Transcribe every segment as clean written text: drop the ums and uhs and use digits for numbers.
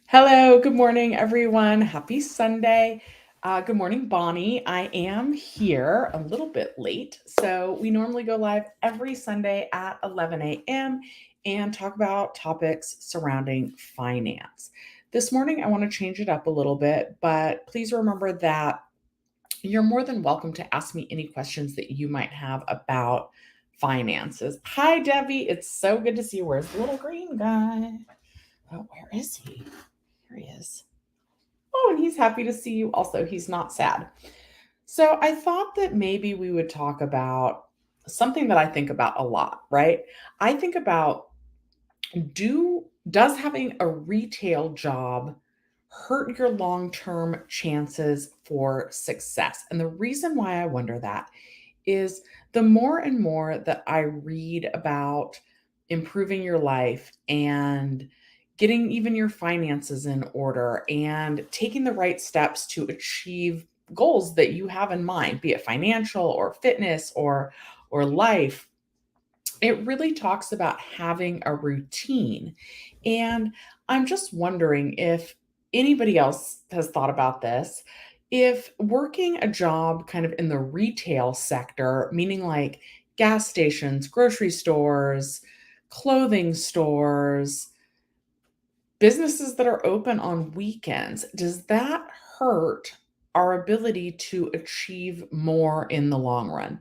Hello, good morning, everyone. Happy Sunday. Good morning, Bonnie. I am here a little bit late. So, we normally go live every Sunday at 11 a.m. and talk about topics surrounding finance. This morning, I want to change it up a little bit, but please remember that you're more than welcome to ask me any questions that you might have about finances. Hi, Debbie. It's so good to see you. Where's the little green guy? Oh, where is he? Here he is. Oh, and he's happy to see you also. He's not sad. So I thought that maybe we would talk about something that I think about a lot, right? I think about does having a retail job hurt your long-term chances for success? And the reason why I wonder that is the more and more that I read about improving your life and getting even your finances in order and taking the right steps to achieve goals that you have in mind, be it financial or fitness or life, it really talks about having a routine. And I'm just wondering if anybody else has thought about this. If working a job kind of in the retail sector, meaning like gas stations, grocery stores, clothing stores, businesses that are open on weekends, does that hurt our ability to achieve more in the long run?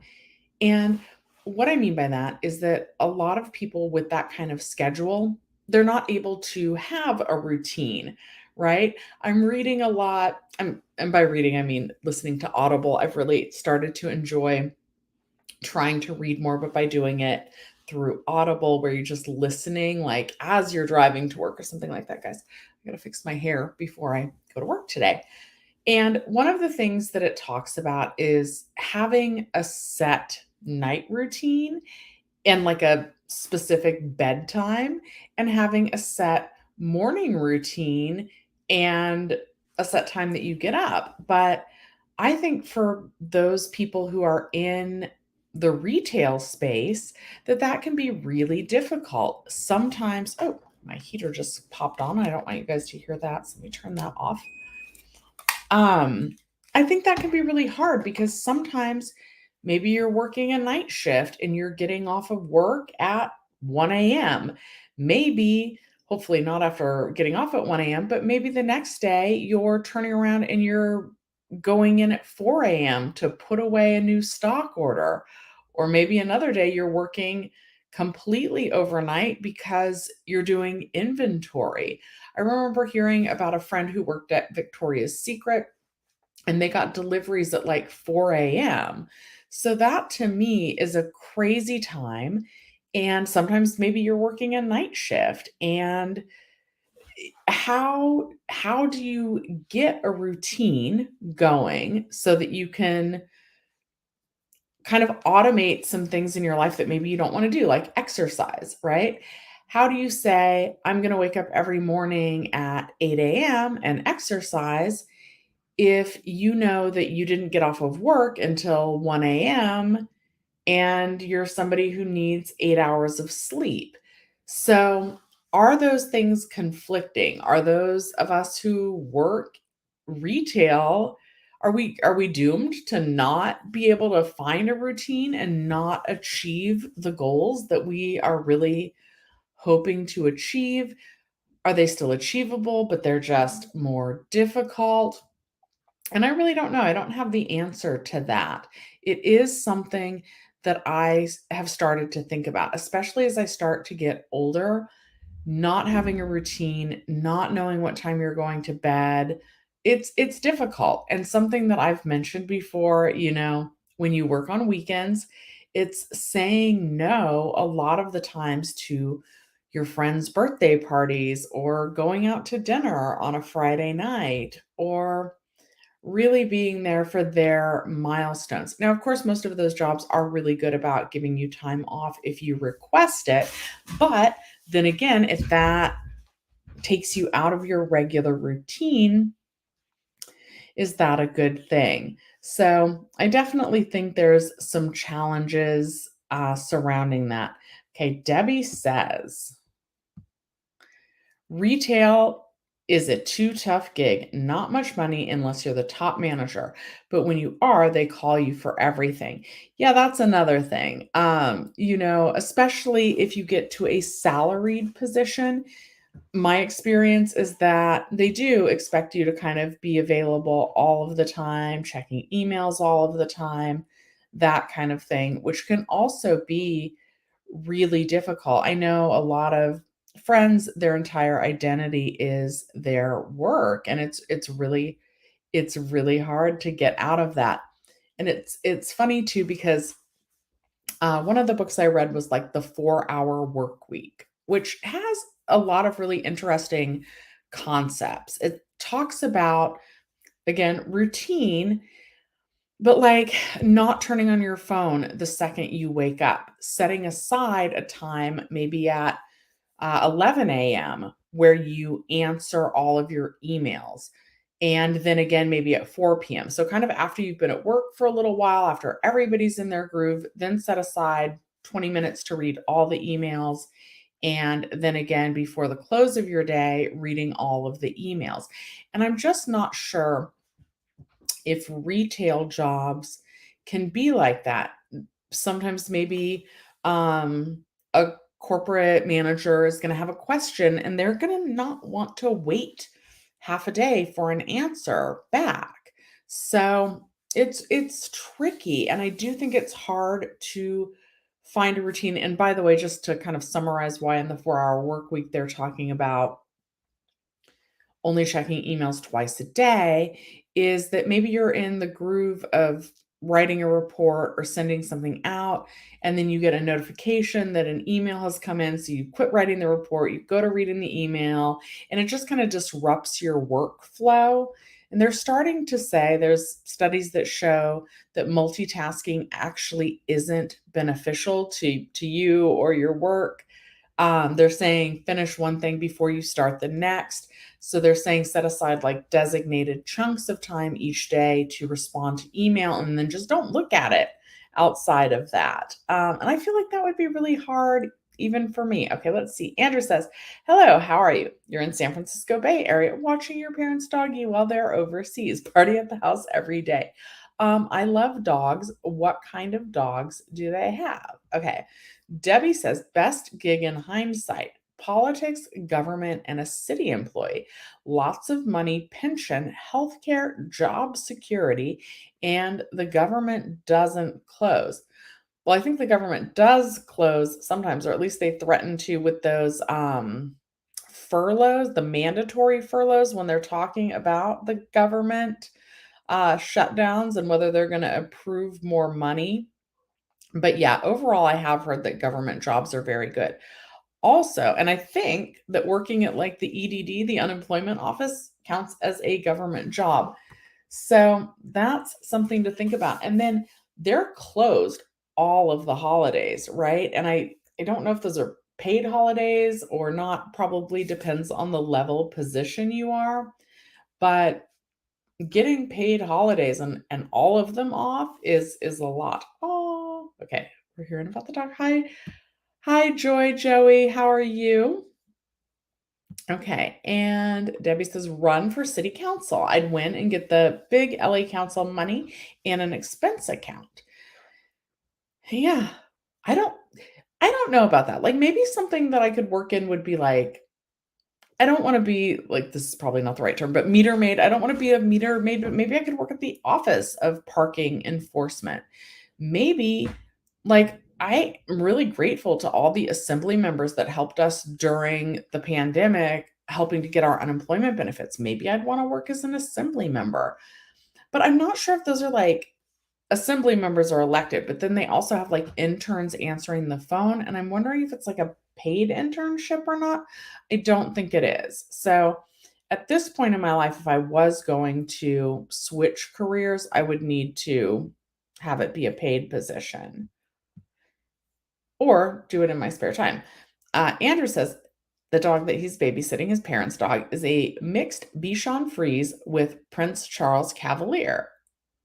And what I mean by that is that a lot of people with that kind of schedule, they're not able to have a routine, right? I'm reading a lot, and by reading, I mean listening to Audible. I've really started to enjoy trying to read more, but by doing it through Audible, where you're just listening, like as you're driving to work or something like that, guys. I gotta fix my hair before I go to work today. And one of the things that it talks about is having a set night routine and like a specific bedtime, and having a set morning routine and a set time that you get up. But I think for those people who are in the retail space, that can be really difficult. Sometimes, oh, my heater just popped on. I don't want you guys to hear that. So let me turn that off. Um, I think that can be really hard because sometimes maybe you're working a night shift and you're getting off of work at 1 a.m. Maybe, hopefully not after getting off at 1 a.m., but maybe the next day you're turning around and you're going in at 4 a.m. to put away a new stock order. Or maybe another day you're working completely overnight because you're doing inventory. I remember hearing about a friend who worked at Victoria's Secret and they got deliveries at like 4 a.m. So that to me is a crazy time. And sometimes maybe you're working a night shift. And how do you get a routine going so that you can kind of automate some things in your life that maybe you don't want to do, like exercise, right? How do you say, I'm going to wake up every morning at 8 a.m. and exercise if you know that you didn't get off of work until 1 a.m. and you're somebody who needs 8 hours of sleep? So, are those things conflicting? Are those of us who work retail, are we doomed to not be able to find a routine and not achieve the goals that we are really hoping to achieve? Are they still achievable, but they're just more difficult? And I really don't know. I don't have the answer to that. It is something that have started to think about, especially as I start to get older, not having a routine, not knowing what time you're going to bed. It's difficult. And something that I've mentioned before, when you work on weekends, it's saying no a lot of the times to your friends' birthday parties or going out to dinner on a Friday night or really being there for their milestones. Now, of course, most of those jobs are really good about giving you time off if you request it. But then again, if that takes you out of your regular routine, is that a good thing? So I definitely think there's some challenges surrounding that. Okay, Debbie says retail. Is a too tough gig, not much money unless you're the top manager, but when you are, they call you for everything. Yeah, that's another thing. Especially if you get to a salaried position, my experience is that they do expect you to kind of be available all of the time, checking emails all of the time, that kind of thing, which can also be really difficult. I know a lot of friends, their entire identity is their work, and it's really hard to get out of that. And it's funny too because one of the books I read was like the 4-hour work week, which has a lot of really interesting concepts. It talks about, again, routine, but like not turning on your phone the second you wake up, setting aside a time maybe at 11 a.m. where you answer all of your emails. And then again, maybe at 4 p.m. So, kind of after you've been at work for a little while, after everybody's in their groove, then set aside 20 minutes to read all the emails. And then again, before the close of your day, reading all of the emails. And I'm just not sure if retail jobs can be like that. Sometimes maybe a corporate manager is going to have a question and they're going to not want to wait half a day for an answer back. So it's tricky, and I do think it's hard to find a routine. And by the way, just to kind of summarize why in the 4-hour work week they're talking about only checking emails twice a day is that maybe you're in the groove of writing a report or sending something out, and then you get a notification that an email has come in. So you quit writing the report, you go to reading the email, and it just kind of disrupts your workflow. And they're starting to say there's studies that show that multitasking actually isn't beneficial to you or your work. They're saying finish one thing before you start the next. So they're saying set aside like designated chunks of time each day to respond to email, and then just don't look at it outside of that. And I feel like that would be really hard even for me. Okay, let's see. Andrew says, hello, how are you? You're in San Francisco Bay Area watching your parents' doggy while they're overseas. Party at the house every day. I love dogs. What kind of dogs do they have? Okay. Debbie says, best gig in hindsight, politics, government, and a city employee. Lots of money, pension, healthcare, job security, and the government doesn't close. Well, I think the government does close sometimes, or at least they threaten to with those furloughs, the mandatory furloughs, when they're talking about the government shutdowns and whether they're going to approve more money. But yeah, overall, I have heard that government jobs are very good. Also, and I think that working at like the EDD, the unemployment office, counts as a government job. So that's something to think about. And then they're closed all of the holidays, right? And I don't know if those are paid holidays or not, probably depends on the level position you are, but getting paid holidays and all of them off is a lot. Oh, okay. We're hearing about the dog. Hi, Joy, Joey. How are you? Okay. And Debbie says, run for city council. I'd win and get the big LA council money and an expense account. Yeah. I don't I don't know about that. Like maybe something that I could work in would be like, I don't want to be like, this is probably not the right term, but meter maid. I don't want to be a meter maid, but maybe I could work at the office of parking enforcement. Maybe like I am really grateful to all the assembly members that helped us during the pandemic, helping to get our unemployment benefits. Maybe I'd want to work as an assembly member, but I'm not sure if those are like assembly members are elected, but then they also have like interns answering the phone. And I'm wondering if it's like a paid internship or not. I don't think it is. So at this point in my life, if I was going to switch careers, I would need to have it be a paid position or do it in my spare time. Andrew says the dog that he's babysitting, his parents' dog, is a mixed Bichon Frise with Prince Charles Cavalier,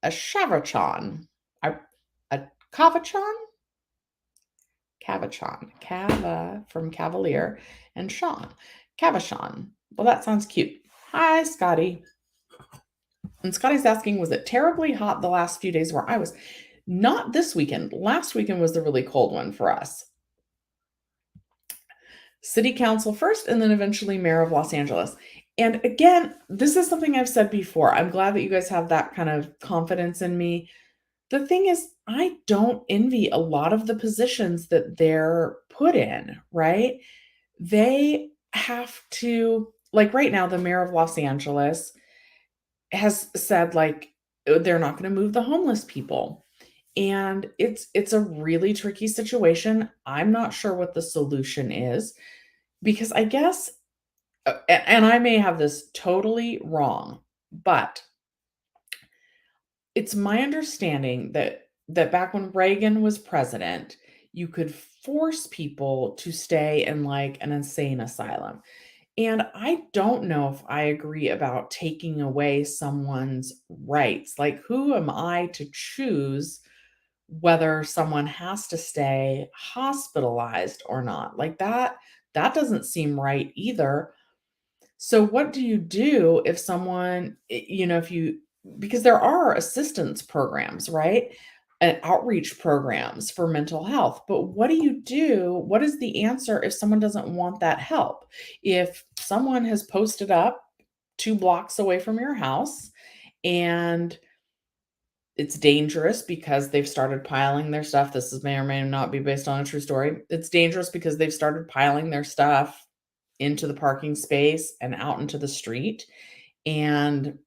a Chavachon, a Cavachon, Cavachon, Cava from Cavalier, and Sean, Cavachon. Well, that sounds cute. Hi, Scotty. And Scotty's asking, was it terribly hot the last few days where I was? Not this weekend. Last weekend was the really cold one for us. City council first, and then eventually mayor of Los Angeles. And again, this is something I've said before. I'm glad that you guys have that kind of confidence in me. The thing is, I don't envy a lot of the positions that they're put in, right? They have to, like right now, the mayor of Los Angeles has said, like, they're not going to move the homeless people. And it's a really tricky situation. I'm not sure what the solution is because I guess and I may have this totally wrong, but it's my understanding that back when Reagan was president, you could force people to stay in like an insane asylum. And I don't know if I agree about taking away someone's rights. Like, who am I to choose whether someone has to stay hospitalized or not? Like that doesn't seem right either. So what do you do if someone, if you, because there are assistance programs, right? And outreach programs for mental health. But what do you do? What is the answer if someone doesn't want that help? If someone has posted up 2 blocks away from your house and it's dangerous because they've started piling their stuff. This is may or may not be based on a true story. It's dangerous because they've started piling their stuff into the parking space and out into the street. And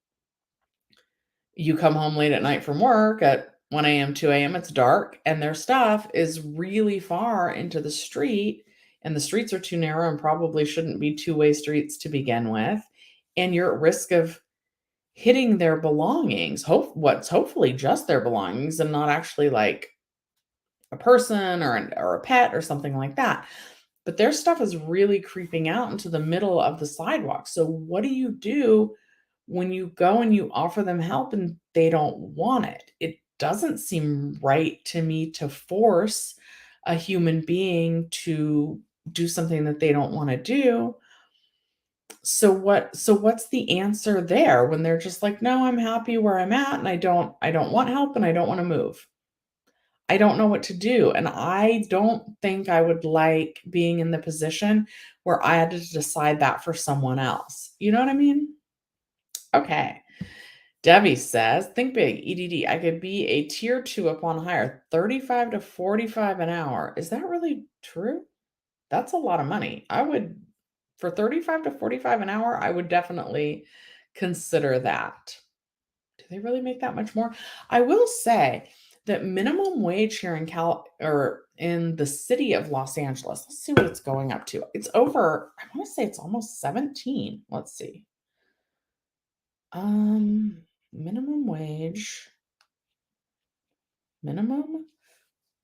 you come home late at night from work at 1 a.m., 2 a.m., it's dark, and their stuff is really far into the street, and the streets are too narrow and probably shouldn't be two-way streets to begin with. And you're at risk of hitting their belongings, what's hopefully just their belongings and not actually like a person or a pet or something like that. But their stuff is really creeping out into the middle of the sidewalk. So what do you do when you go and you offer them help and they don't want it? It doesn't seem right to me to force a human being to do something that they don't want to do. So what's the answer there when they're just like, "No, I'm happy where I'm at and I don't want help and I don't want to move." I don't know what to do, and I don't think I would like being in the position where I had to decide that for someone else. You know what I mean? Okay. Debbie says, "Think big, EDD. I could be a tier 2 upon hire, 35 to 45 an hour." Is that really true? That's a lot of money. I would for 35 to 45 an hour, I would definitely consider that. Do they really make that much more? I will say that minimum wage here in Cal or in the city of Los Angeles, let's see what it's going up to. It's over, I want to say it's almost 17. Let's see. Minimum minimum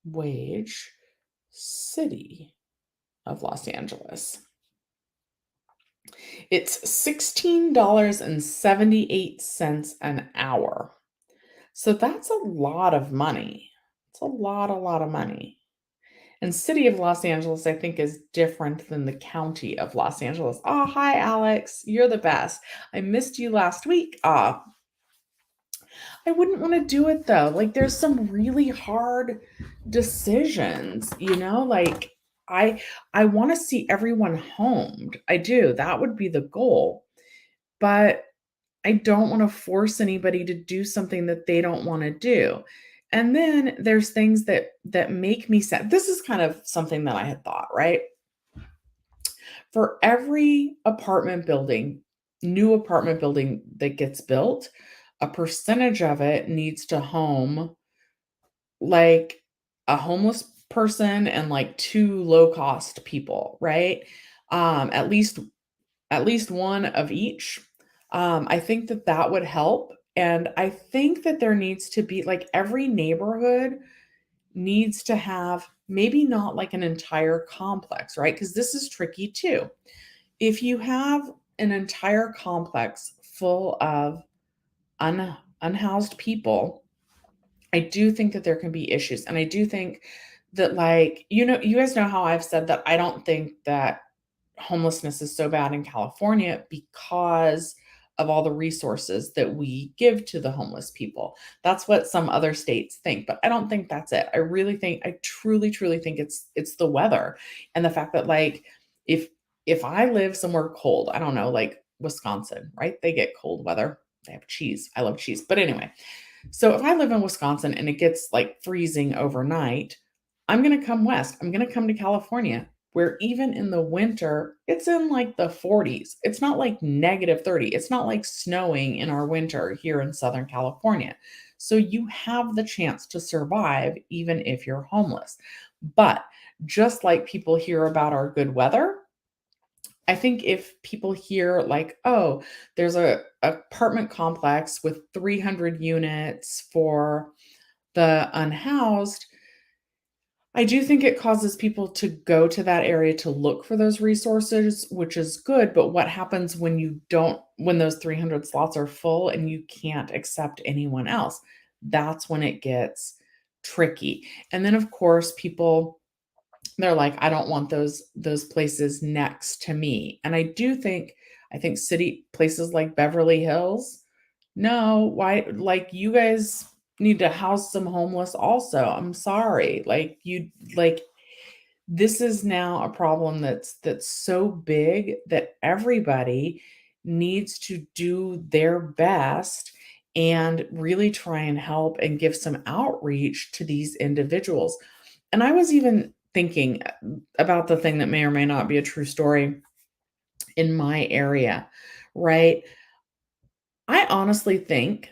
wage, city of Los Angeles. It's $16.78 an hour. So that's a lot of money. It's a lot of money. And city of Los Angeles, I think, is different than the county of Los Angeles. Oh, hi, Alex. You're the best. I missed you last week. I wouldn't want to do it though. Like, there's some really hard decisions, like I I want to see everyone homed. I do. That would be the goal. But I don't want to force anybody to do something that they don't want to do. And then there's things that make me sad. This is kind of something that I had thought, right? For every new apartment building that gets built, a percentage of it needs to home like a homeless person and like two low cost people, right? At least one of each. I think that that would help. And I think that there needs to be like every neighborhood needs to have maybe not like an entire complex, right? Because this is tricky too. If you have an entire complex full of unhoused people, I do think that there can be issues. And I do think that, like, you guys know how I've said that I don't think that homelessness is so bad in California because of all the resources that we give to the homeless people. That's what some other states think, but I don't think that's it. I truly, truly think it's the weather and the fact that like if if I live somewhere cold, I don't know, like Wisconsin, right? They get cold weather. They have cheese. I love cheese. But anyway, so if I live in Wisconsin and it gets like freezing overnight, I'm going to come west. I'm going to come to California where even in the winter, it's in like the 40s. It's not like -30. It's not like snowing in our winter here in Southern California. So you have the chance to survive even if you're homeless. But just like people hear about our good weather, I think if people hear like, "Oh, there's a apartment complex with 300 units for the unhoused," I do think it causes people to go to that area to look for those resources, which is good, but what happens when those 300 slots are full and you can't accept anyone else? That's when it gets tricky. And then, of course, people they're like, "I don't want those places next to me." And I think city places like Beverly Hills, no, why like, you guys need to house some homeless also. I'm sorry. Like, this is now a problem that's so big that everybody needs to do their best and really try and help and give some outreach to these individuals. And I was even thinking about the thing that may or may not be a true story in my area, right? I honestly think,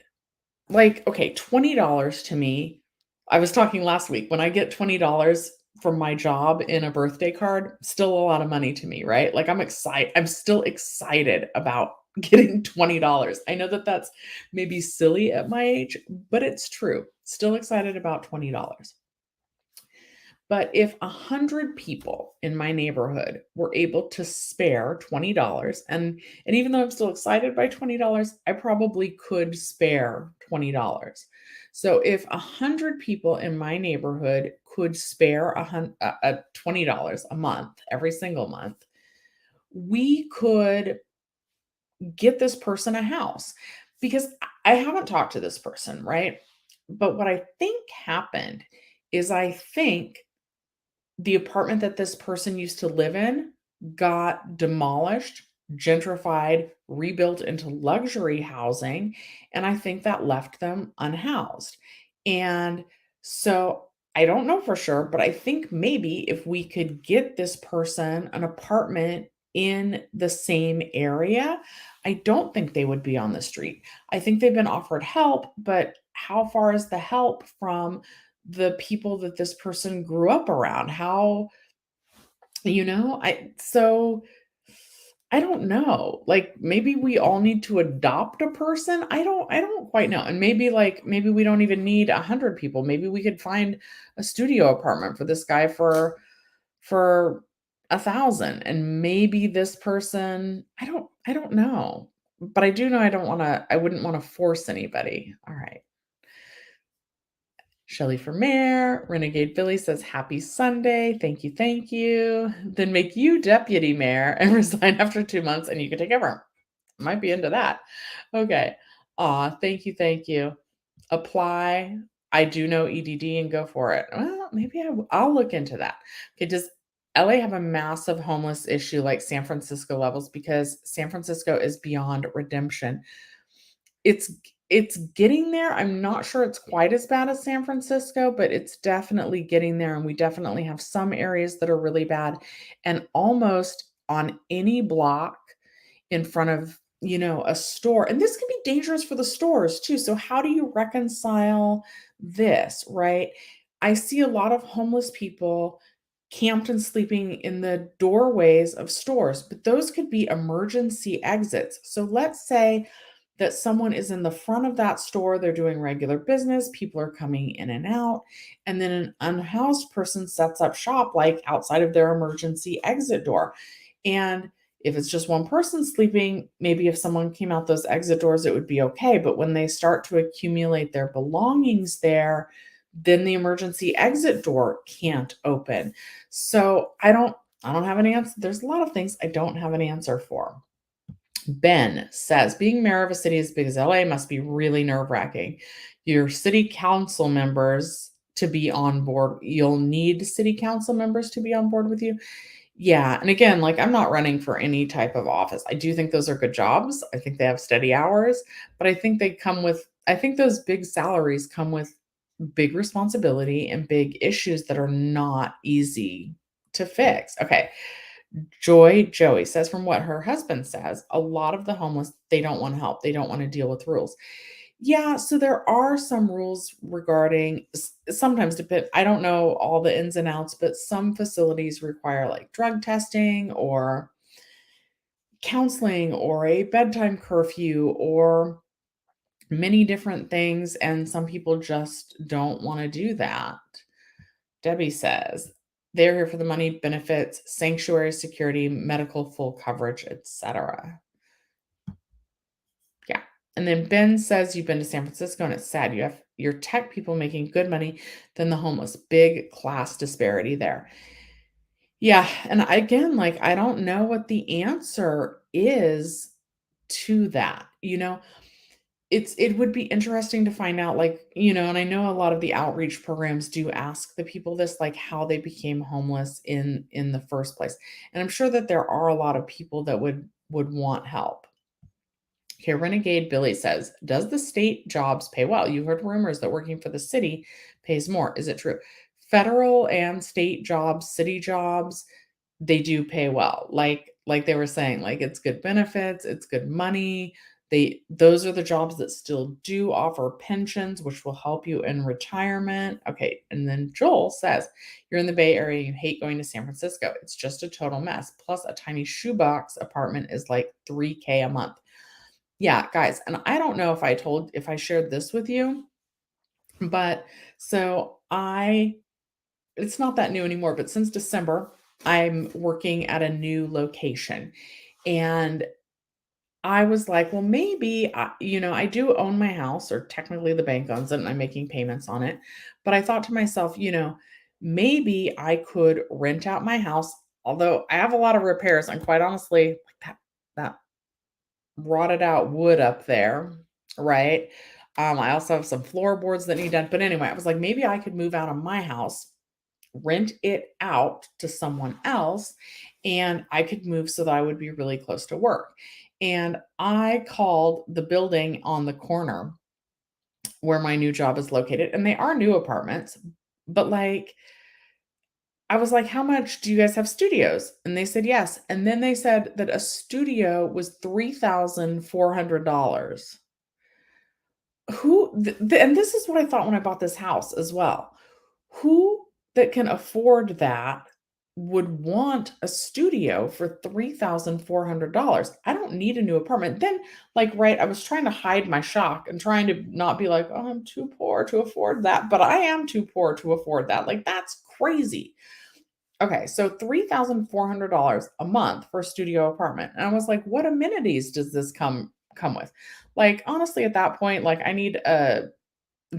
like, okay, $20 to me, I was talking last week, when I get $20 from my job in a birthday card, still a lot of money to me, right? Like, I'm still excited about getting $20. I know that that's maybe silly at my age, but it's true. Still excited about $20. But if 100 people in my neighborhood were able to spare $20, and even though I'm still excited by $20, I probably could spare $20. So if 100 people in my neighborhood could spare $20 a month, every single month, we could get this person a house. Because I haven't talked to this person, right? But what I think happened is I think the apartment that this person used to live in got demolished, gentrified, rebuilt into luxury housing, and I think that left them unhoused. And so I don't know for sure, but I think maybe if we could get this person an apartment in the same area, I don't think they would be on the street. I think they've been offered help, but how far is the help from the people that this person grew up around? How you know, I don't know. Like, maybe we all need to adopt a person? I don't quite know. And maybe we don't even need 100 people. Maybe we could find a studio apartment for this guy for 1,000, and maybe this person I don't know. But I do know I wouldn't wanna force anybody. All right. Shelly for mayor. Renegade Billy says, "Happy Sunday. Thank you, thank you." Then make you deputy mayor and resign after 2 months and you can take over. Might be into that. Okay. Aw, thank you, thank you. Apply. I do know EDD and go for it. Well, maybe I'll look into that. Okay, does LA have a massive homeless issue like San Francisco levels? Because San Francisco is beyond redemption. It's it's getting there. I'm not sure it's quite as bad as San Francisco, but it's definitely getting there, and we definitely have some areas that are really bad, and almost on any block in front of, a store, and this can be dangerous for the stores too. So how do you reconcile this, right? I see a lot of homeless people camped and sleeping in the doorways of stores, but those could be emergency exits. So let's say that someone is in the front of that store, they're doing regular business, people are coming in and out, and then an unhoused person sets up shop like outside of their emergency exit door. And if it's just one person sleeping, maybe if someone came out those exit doors, it would be okay. But when they start to accumulate their belongings there, then the emergency exit door can't open. So I don't have an answer. There's a lot of things I don't have an answer for. Ben says, being mayor of a city as big as LA must be really nerve wracking. Your city council members to be on board, you'll need city council members to be on board with you. Yeah, and again, like, I'm not running for any type of office. I do think those are good jobs. I think they have steady hours, but I think those big salaries come with big responsibility and big issues that are not easy to fix. Okay. Joey says from what her husband says, a lot of the homeless, they don't want to help. They don't want to deal with rules. Yeah, so there are some rules regarding sometimes depend I don't know all the ins and outs, but some facilities require like drug testing or counseling or a bedtime curfew or many different things, and some people just don't want to do that. Debbie says they're here for the money, benefits, sanctuary security, medical full coverage, etc. Yeah. And then Ben says you've been to San Francisco and it's sad. You have your tech people making good money than the homeless. Big class disparity there. Yeah. And again, like, I don't know what the answer is to that. It would be interesting to find out, like, and I know a lot of the outreach programs do ask the people this, like, how they became homeless in the first place. And I'm sure that there are a lot of people that would want help. Okay, Renegade Billy says, does the state jobs pay well? You heard rumors that working for the city pays more. Is it true? Federal and state jobs, city jobs, they do pay well. Like they were saying, like, it's good benefits, it's good money. Those are the jobs that still do offer pensions, which will help you in retirement. Okay, and then Joel says, you're in the Bay Area, you hate going to San Francisco. It's just a total mess. Plus a tiny shoebox apartment is like 3K a month. Yeah, guys, and I don't know if I shared this with you, but so I it's not that new anymore, but since December, I'm working at a new location. And I was like, well, maybe, I do own my house, or technically the bank owns it, and I'm making payments on it. But I thought to myself, maybe I could rent out my house, although I have a lot of repairs. And quite honestly, like that rotted out wood up there, right? I also have some floorboards that need done. But anyway, I was like, maybe I could move out of my house, rent it out to someone else, and I could move so that I would be really close to work. And I called the building on the corner where my new job is located, and they are new apartments, but like, I was like, how much do you guys have studios? And they said yes. And then they said that a studio was $3,400. And this is what I thought when I bought this house as well. Who that can afford that would want a studio for $3,400? I don't need a new apartment. Then, like, right, I was trying to hide my shock and trying to not be like, oh, I'm too poor to afford that, but I am too poor to afford that. Like, that's crazy. Okay, so $3,400 a month for a studio apartment. And I was like, what amenities does this come with? Like, honestly, at that point, like, I need a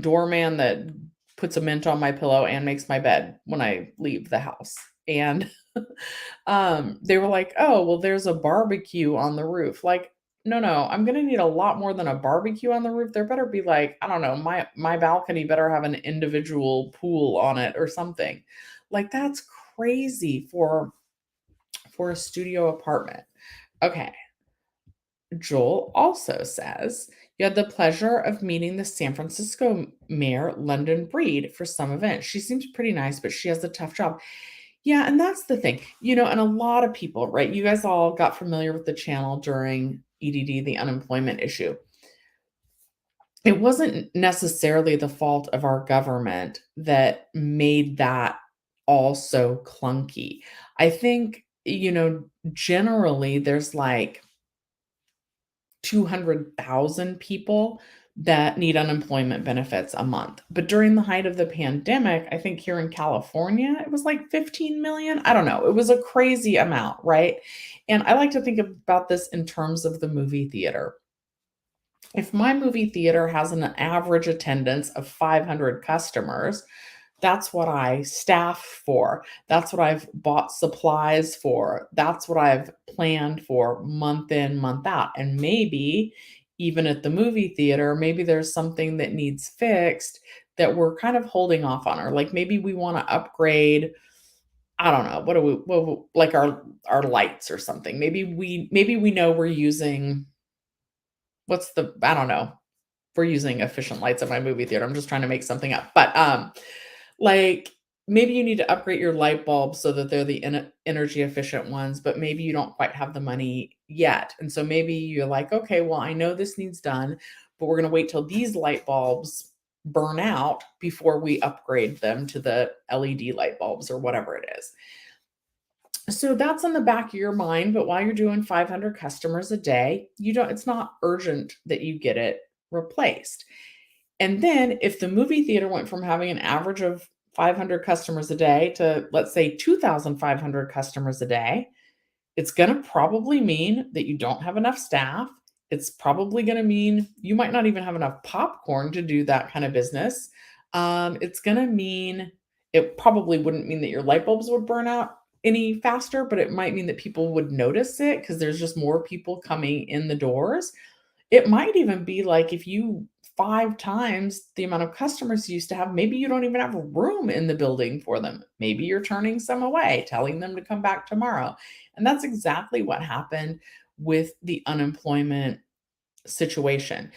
doorman that puts a mint on my pillow and makes my bed when I leave the house. And they were like, "Oh, well, there's a barbecue on the roof." Like, no, no, I'm gonna need a lot more than a barbecue on the roof. There better be, like, I don't know, my balcony better have an individual pool on it or something. Like, that's crazy for a studio apartment. Okay. Joel also says, you had the pleasure of meeting the San Francisco mayor, London Breed, for some event. She seems pretty nice, but she has a tough job. Yeah, and that's the thing, and a lot of people, right? You guys all got familiar with the channel during EDD, the unemployment issue. It wasn't necessarily the fault of our government that made that all so clunky. I think, generally there's like 200,000 people that need unemployment benefits a month. But during the height of the pandemic, I think here in California, it was like 15 million. I don't know. It was a crazy amount, right? And I like to think about this in terms of the movie theater. If my movie theater has an average attendance of 500 customers, that's what I staff for. That's what I've bought supplies for. That's what I've planned for month in, month out. And maybe even at the movie theater, maybe there's something that needs fixed that we're kind of holding off on, or like maybe we want to upgrade. I don't know. Like our lights or something. Maybe we know we're using I don't know. We're using efficient lights at my movie theater. I'm just trying to make something up. But like maybe you need to upgrade your light bulbs so that they're the energy efficient ones, but maybe you don't quite have the money yet. And so maybe you're like, okay, well, I know this needs done, but we're going to wait till these light bulbs burn out before we upgrade them to the LED light bulbs or whatever it is. So that's on the back of your mind, but while you're doing 500 customers a day, it's not urgent that you get it replaced. And then if the movie theater went from having an average of 500 customers a day to, let's say, 2,500 customers a day, it's going to probably mean that you don't have enough staff. It's probably going to mean you might not even have enough popcorn to do that kind of business. It's going to mean it probably wouldn't mean that your light bulbs would burn out any faster, but it might mean that people would notice it because there's just more people coming in the doors. It might even be like if you 5 times the amount of customers you used to have, maybe you don't even have room in the building for them. Maybe you're turning some away, telling them to come back tomorrow. And that's exactly what happened with the unemployment situation.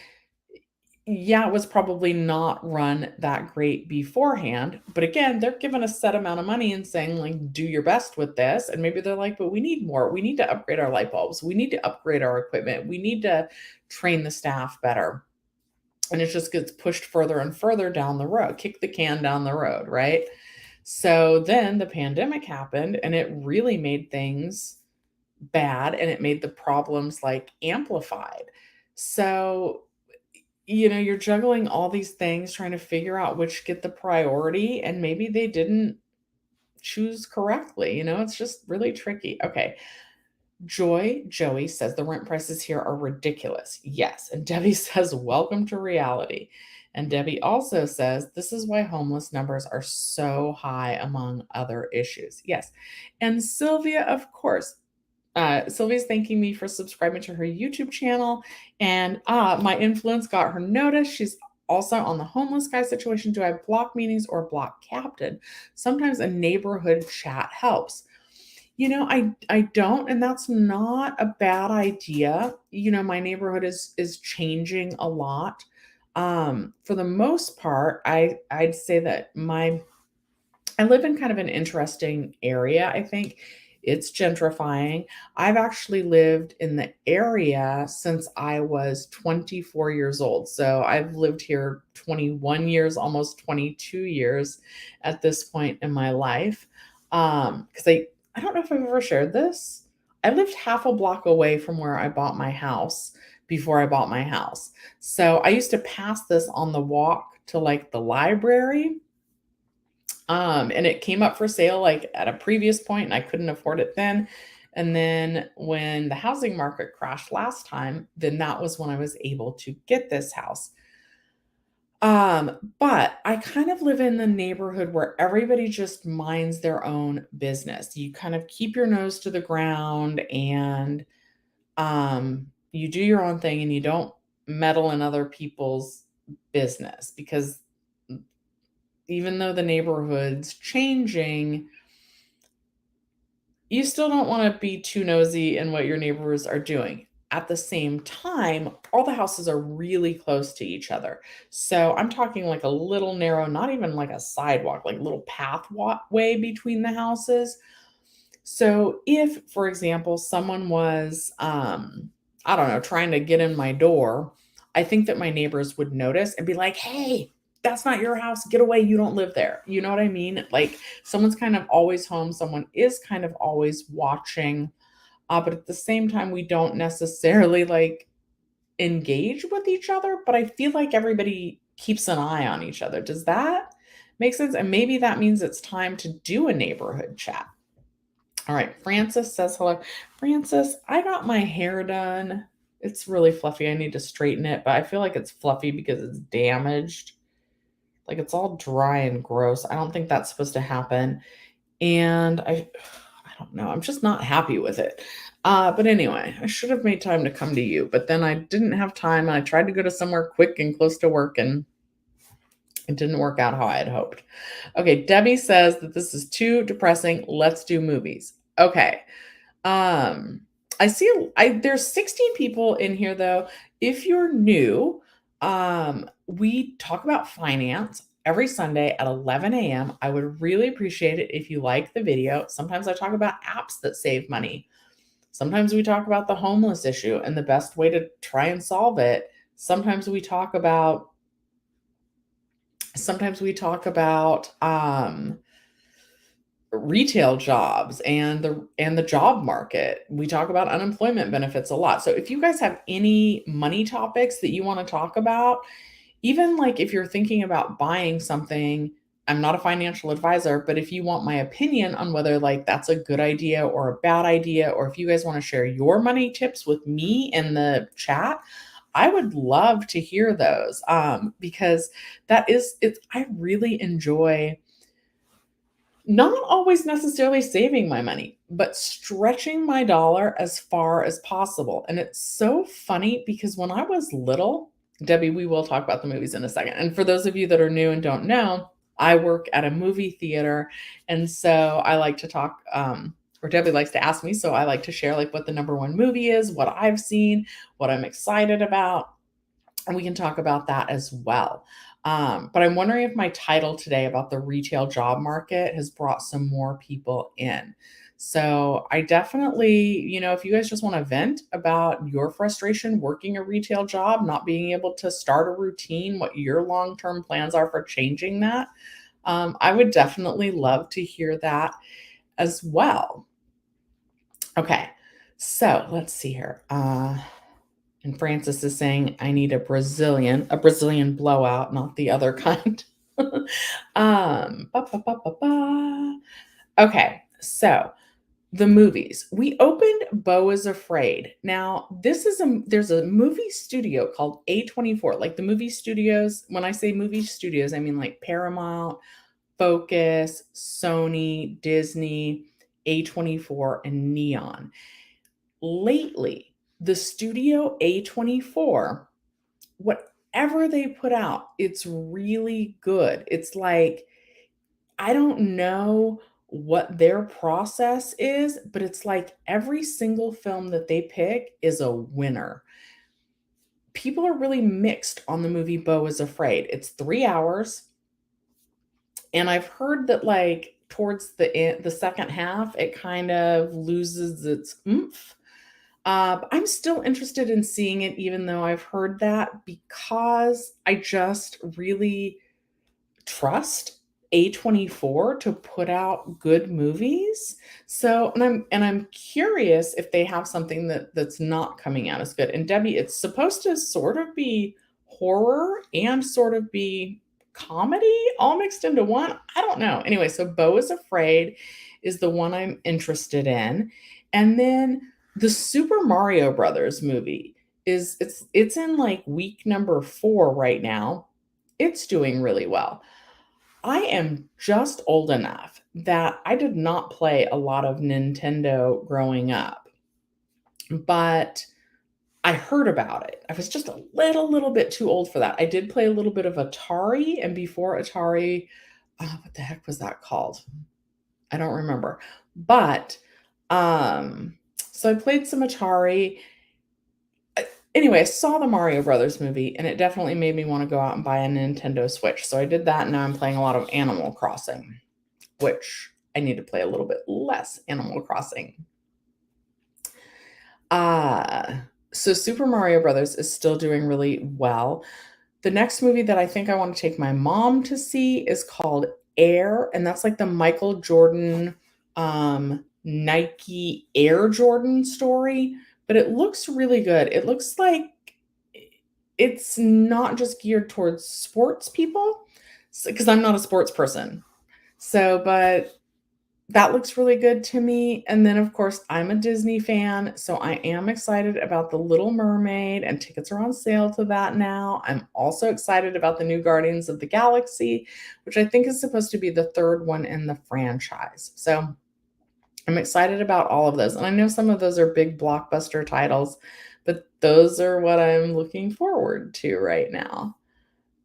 Yeah, it was probably not run that great beforehand, but again, they're given a set amount of money and saying, like, "Do your best with this," and maybe they're like, "But we need more. We need to upgrade our light bulbs. We need to upgrade our equipment. We need to train the staff better." And it just gets pushed further and further down the road, kick the can down the road, right? So then the pandemic happened and it really made things bad and it made the problems like amplified. So you're juggling all these things, trying to figure out which get the priority, and maybe they didn't choose correctly. It's just really tricky. Okay. Joey says the rent prices here are ridiculous. Yes. And Debbie says, welcome to reality. And Debbie also says, this is why homeless numbers are so high among other issues. Yes. And Sylvia, of course, Sylvia's thanking me for subscribing to her YouTube channel. And my influence got her notice. She's also on the homeless guy situation. Do I have block meetings or block captain? Sometimes a neighborhood chat helps. I don't, and that's not a bad idea. My neighborhood is changing a lot. For the most part, I'd say that I live in kind of an interesting area, I think. It's gentrifying. I've actually lived in the area since I was 24 years old. So I've lived here 21 years, almost 22 years at this point in my life. Because I don't know if I've ever shared this. I lived half a block away from where I bought my house before I bought my house. So I used to pass this on the walk to like the library, and it came up for sale like at a previous point and I couldn't afford it then. And then when the housing market crashed last time, then that was when I was able to get this house. But I kind of live in the neighborhood where everybody just minds their own business. You kind of keep your nose to the ground and you do your own thing and you don't meddle in other people's business because even though the neighborhood's changing, you still don't want to be too nosy in what your neighbors are doing. At the same time, all the houses are really close to each other. So I'm talking like a little narrow, not even like a sidewalk, like little pathway between the houses. So if, for example, someone was, I don't know, trying to get in my door, I think that my neighbors would notice and be like, hey, that's not your house. Get away. You don't live there. You know what I mean? Like someone's kind of always home. Someone is kind of always watching. But at the same time, we don't necessarily like engage with each other. But I feel like everybody keeps an eye on each other. Does that make sense? And maybe that means it's time to do a neighborhood chat. All right, Francis says hello. Francis, I got my hair done. It's really fluffy. I need to straighten it, but I feel like it's fluffy because it's damaged. Like it's all dry and gross. I don't think that's supposed to happen. And I don't know. I'm just not happy with it. But anyway, I should have made time to come to you, but then I didn't have time. And I tried to go to somewhere quick and close to work, and it didn't work out how I had hoped. Okay, Debbie says that this is too depressing. Let's do movies. Okay. Um, I see there's 16 people in here though. If you're new, we talk about finance every Sunday at 11 a.m. I would really appreciate it if you like the video. Sometimes I talk about apps that save money. Sometimes we talk about the homeless issue and the best way to try and solve it. Sometimes we talk about retail jobs and the job market. We talk about unemployment benefits a lot. So if you guys have any money topics that you want to talk about, even like if you're thinking about buying something, I'm not a financial advisor, but if you want my opinion on whether like that's a good idea or a bad idea, or if you guys want to share your money tips with me in the chat, I would love to hear those. Because I really enjoy not always necessarily saving my money, but stretching my dollar as far as possible. And it's so funny because when I was little, Debbie, we will talk about the movies in a second. And for those of you that are new and don't know, I work at a movie theater. And so I like to talk, or Debbie likes to ask me. So I like to share like what the number one movie is, what I've seen, what I'm excited about. And we can talk about that as well. But I'm wondering if my title today about the retail job market has brought some more people in. So I definitely, if you guys just want to vent about your frustration working a retail job, not being able to start a routine, what your long term plans are for changing that, I would definitely love to hear that as well. Okay, so let's see here. And Francis is saying, I need a Brazilian blowout, not the other kind. Ba, ba, ba, ba, ba. Okay, so the movies. We opened Beau is Afraid. Now, there's a movie studio called A24. Like the movie studios, when I say movie studios, I mean like Paramount, Focus, Sony, Disney, A24, and Neon. Lately, the Studio A24, whatever they put out, it's really good. It's like, I don't know what their process is, but it's like every single film that they pick is a winner. People are really mixed on the movie Beau is Afraid. It's 3 hours. And I've heard that like towards the second half, it kind of loses its oomph. I'm still interested in seeing it, even though I've heard that, because I just really trust A24 to put out good movies. So, and I'm curious if they have something that's not coming out as good. And Debbie, it's supposed to sort of be horror and sort of be comedy all mixed into one. I don't know. Anyway, so Beau is Afraid is the one I'm interested in. And then the Super Mario Brothers movie it's in like week number 4 right now. It's doing really well. I am just old enough that I did not play a lot of Nintendo growing up, but I heard about it. I was just a little bit too old for that. I did play a little bit of Atari, and before Atari, what the heck was that called? I don't remember. But so I played some Atari. Anyway, I saw the Mario Brothers movie, and it definitely made me wanna go out and buy a Nintendo Switch, so I did that, and now I'm playing a lot of Animal Crossing, which I need to play a little bit less Animal Crossing. So Super Mario Brothers is still doing really well. The next movie that I think I wanna take my mom to see is called Air, and that's like the Michael Jordan, Nike Air Jordan story, but it looks really good. It looks like it's not just geared towards sports people, because I'm not a sports person. So, but that looks really good to me. And then, of course, I'm a Disney fan, so I am excited about The Little Mermaid, and tickets are on sale to that now. I'm also excited about the new Guardians of the Galaxy, which I think is supposed to be the third one in the franchise. So I'm excited about all of those. And I know some of those are big blockbuster titles, but those are what I'm looking forward to right now.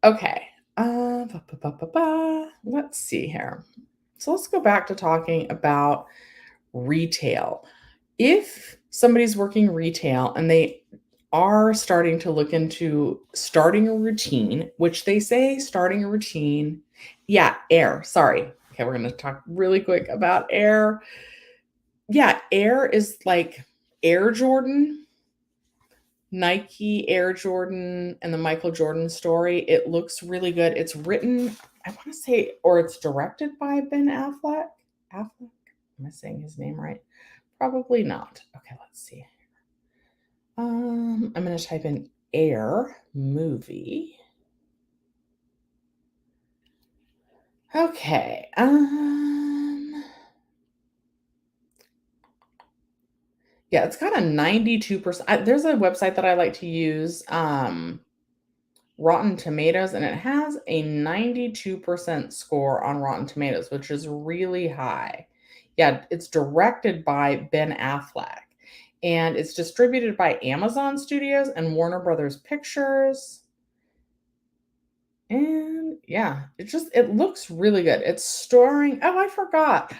Okay. Let's see here. So let's go back to talking about retail. If somebody's working retail and they are starting to look into starting a routine, which they say starting a routine, yeah, Air. Sorry. Okay, we're going to talk really quick about Air. Yeah, Air is like Air Jordan, Nike Air Jordan, and the Michael Jordan story. It looks really good. It's written, I want to say, or it's directed by Ben Affleck. Affleck? Am I saying his name right? Probably not. Okay, let's see. I'm gonna type in Air movie. Okay. Yeah, it's got a 92%. There's a website that I like to use, Rotten Tomatoes, and it has a 92% score on Rotten Tomatoes, which is really high. Yeah, it's directed by Ben Affleck, and it's distributed by Amazon Studios and Warner Brothers Pictures. And yeah, it looks really good. It's starring, oh, I forgot.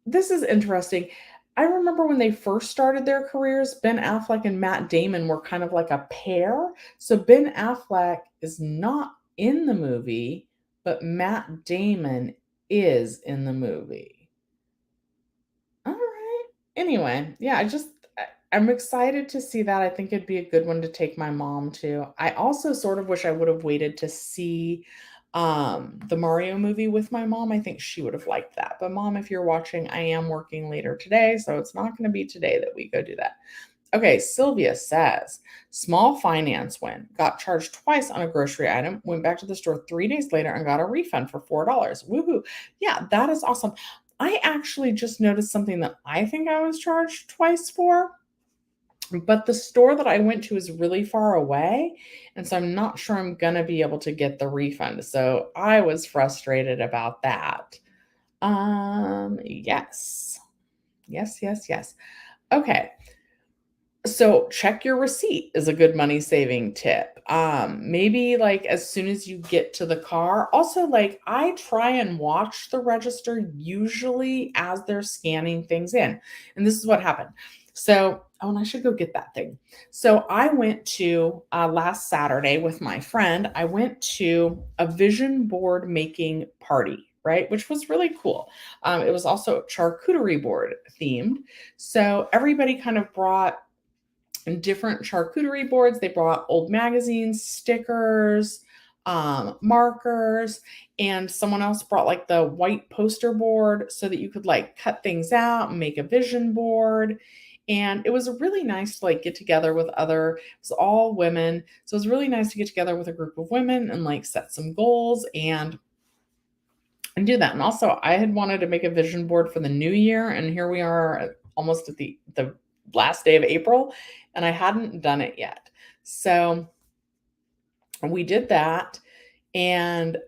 This is interesting. I remember when they first started their careers, Ben Affleck and Matt Damon were kind of like a pair. So Ben Affleck is not in the movie, but Matt Damon is in the movie. All right. Anyway, yeah, I'm excited to see that. I think it'd be a good one to take my mom to. I also sort of wish I would have waited to see the Mario movie with my mom. I think she would have liked that. But mom, if you're watching, I am working later today, so it's not going to be today that we go do that. Okay, Sylvia says, small finance win. Got charged twice on a grocery item. Went back to the store 3 days later and got a refund for $4. Woohoo. Yeah, that is awesome. I actually just noticed something that I think I was charged twice for, but the store that I went to is really far away, and so I'm not sure I'm gonna be able to get the refund. So I was frustrated about that. Yes. Yes, yes, yes. Okay. So check your receipt is a good money saving tip. Maybe like as soon as you get to the car. Also, like I try and watch the register usually as they're scanning things in. And this is what happened. So, oh, and I should go get that thing. So I went to last Saturday with my friend. I went to a vision board making party, right? Which was really cool. It was also charcuterie board themed. So everybody kind of brought different charcuterie boards. They brought old magazines, stickers, markers, and someone else brought like the white poster board so that you could like cut things out and make a vision board. And it was really nice to like get together with other, it was all women. So it was really nice to get together with a group of women and like set some goals and do that. And also I had wanted to make a vision board for the new year, and here we are almost at the last day of April, and I hadn't done it yet. So we did that, and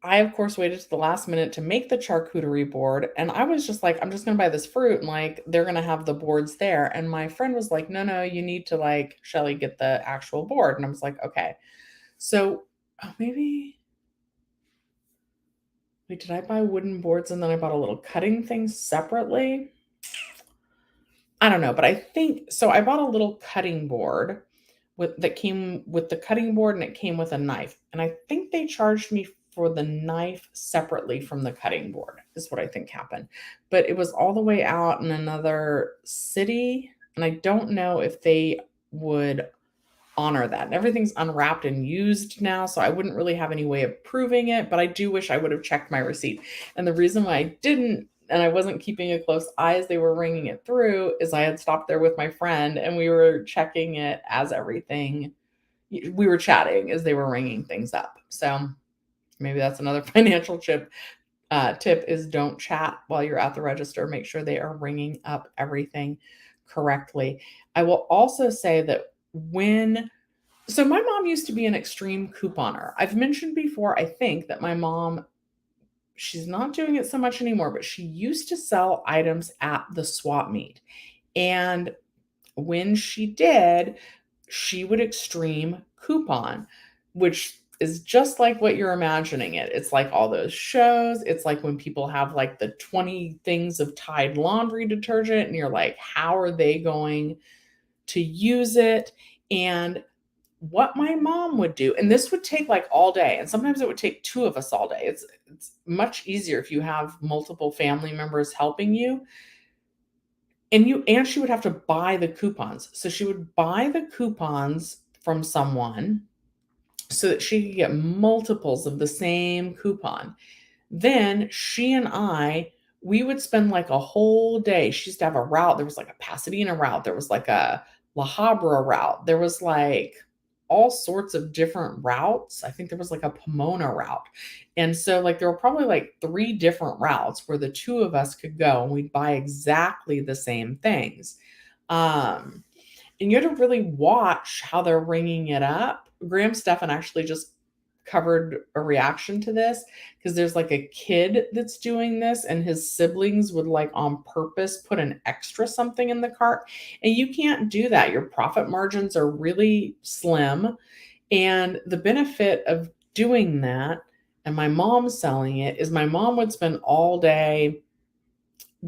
I of course waited to the last minute to make the charcuterie board, and I was just like, I'm just going to buy this fruit and like they're going to have the boards there. And my friend was like, "No, no, you need to like Shelly get the actual board." And I was like, "Okay." So maybe wait, did I buy wooden boards and then I bought a little cutting thing separately? I don't know, but I think so. I bought a little cutting board that came with the cutting board, and it came with a knife. And I think they charged me for the knife separately from the cutting board, is what I think happened. But it was all the way out in another city, and I don't know if they would honor that. And everything's unwrapped and used now, so I wouldn't really have any way of proving it, but I do wish I would have checked my receipt. And the reason why I didn't and I wasn't keeping a close eye as they were ringing it through is I had stopped there with my friend and we were checking it as everything we were chatting as they were ringing things up. So maybe that's another financial tip is don't chat while you're at the register. Make sure they are ringing up everything correctly. I will also say that when so my mom used to be an extreme couponer. I've mentioned before, I think, that my mom She's not doing it so much anymore, but she used to sell items at the swap meet. And when she did, she would extreme coupon, which is just like what you're imagining it. It's like all those shows. It's like when people have like the 20 things of Tide laundry detergent, and you're like, how are they going to use it? And what my mom would do, and this would take like all day, and sometimes it would take two of us all day. It's much easier if you have multiple family members helping you. And she would have to buy the coupons. So she would buy the coupons from someone so that she could get multiples of the same coupon. Then she and we would spend like a whole day. She used to have a route. There was like a Pasadena route. There was like a La Habra route. There was like all sorts of different routes. I think there was like a Pomona route. And so like there were probably like three different routes where the two of us could go and we'd buy exactly the same things. Um, and you had to really watch how they're ringing it up. Graham Stephan actually just covered a reaction to this because there's like a kid that's doing this and his siblings would like on purpose put an extra something in the cart, and you can't do that. Your profit margins are really slim, and the benefit of doing that, and my mom selling it, is my mom would spend all day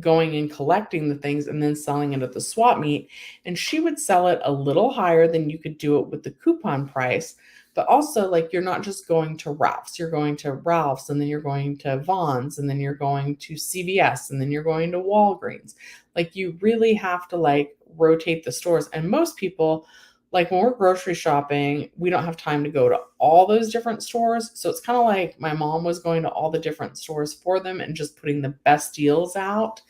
going and collecting the things and then selling it at the swap meet. And she would sell it a little higher than you could do it with the coupon price. But also, like, you're not just going to Ralph's, you're going to Ralph's, and then you're going to Vaughn's, and then you're going to CVS, and then you're going to Walgreens. Like, you really have to like rotate the stores. And most people, like when we're grocery shopping, we don't have time to go to all those different stores. So it's kind of like my mom was going to all the different stores for them and just putting the best deals out.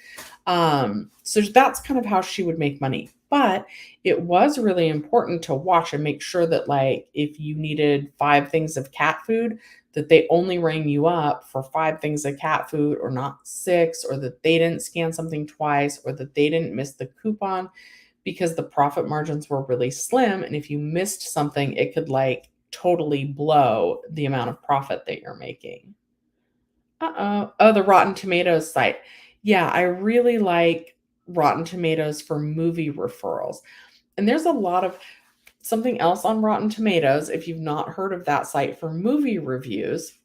So that's kind of how she would make money. But it was really important to watch and make sure that, like, if you needed 5 things of cat food, that they only rang you up for 5 things of cat food or not 6, or that they didn't scan something twice, or that they didn't miss the coupon, because the profit margins were really slim. And if you missed something, it could like totally blow the amount of profit that you're making. Uh-oh. Oh, the Rotten Tomatoes site. Yeah, I really like Rotten Tomatoes for movie referrals. And there's a lot of something else on Rotten Tomatoes, if you've not heard of that site for movie reviews,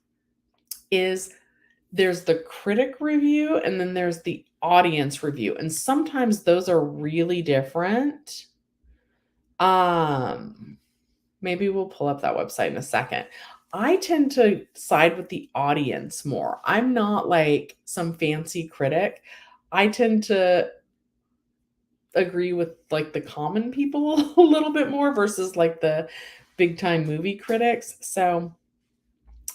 is there's the critic review and then there's the audience review. And sometimes those are really different. Um, Maybe we'll pull up that website in a second. I tend to side with the audience more. I'm not like some fancy critic. I tend to agree with like the common people a little bit more versus like the big time movie critics. So,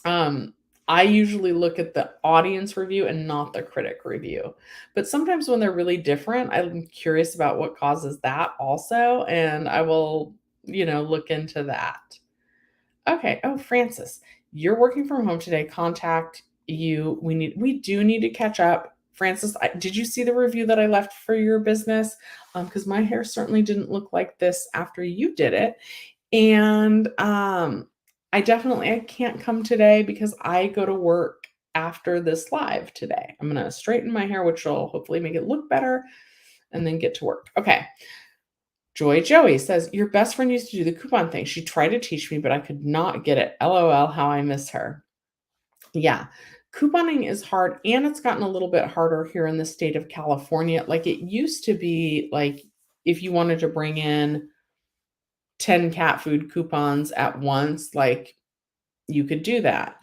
um, I usually look at the audience review and not the critic review. But sometimes when they're really different, I'm curious about what causes that also, and I will, look into that. Okay. Oh, Francis, you're working from home today. Contact you. We do need to catch up. Francis, did you see the review that I left for your business? Because my hair certainly didn't look like this after you did it. And I can't come today because I go to work after this live today. I'm gonna straighten my hair, which will hopefully make it look better, and then get to work. Okay. Joy Joey says, your best friend used to do the coupon thing. She tried to teach me, but I could not get it. LOL, how I miss her. Yeah. Couponing is hard, and it's gotten a little bit harder here in the state of California. Like, it used to be like if you wanted to bring in 10 cat food coupons at once, like, you could do that.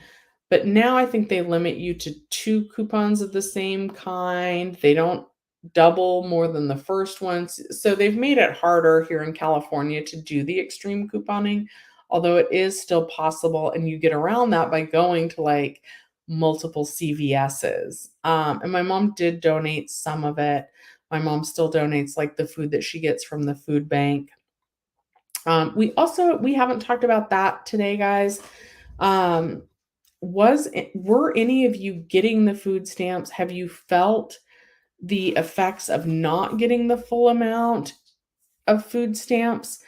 But now I think they limit you to 2 coupons of the same kind. They don't double more than the first ones. So they've made it harder here in California to do the extreme couponing, although it is still possible, and you get around that by going to like multiple CVSs. And my mom did donate some of it. My mom still donates like the food that she gets from the food bank. We haven't talked about that today, guys. Um, were any of you getting the food stamps? Have you felt the effects of not getting the full amount of food stamps?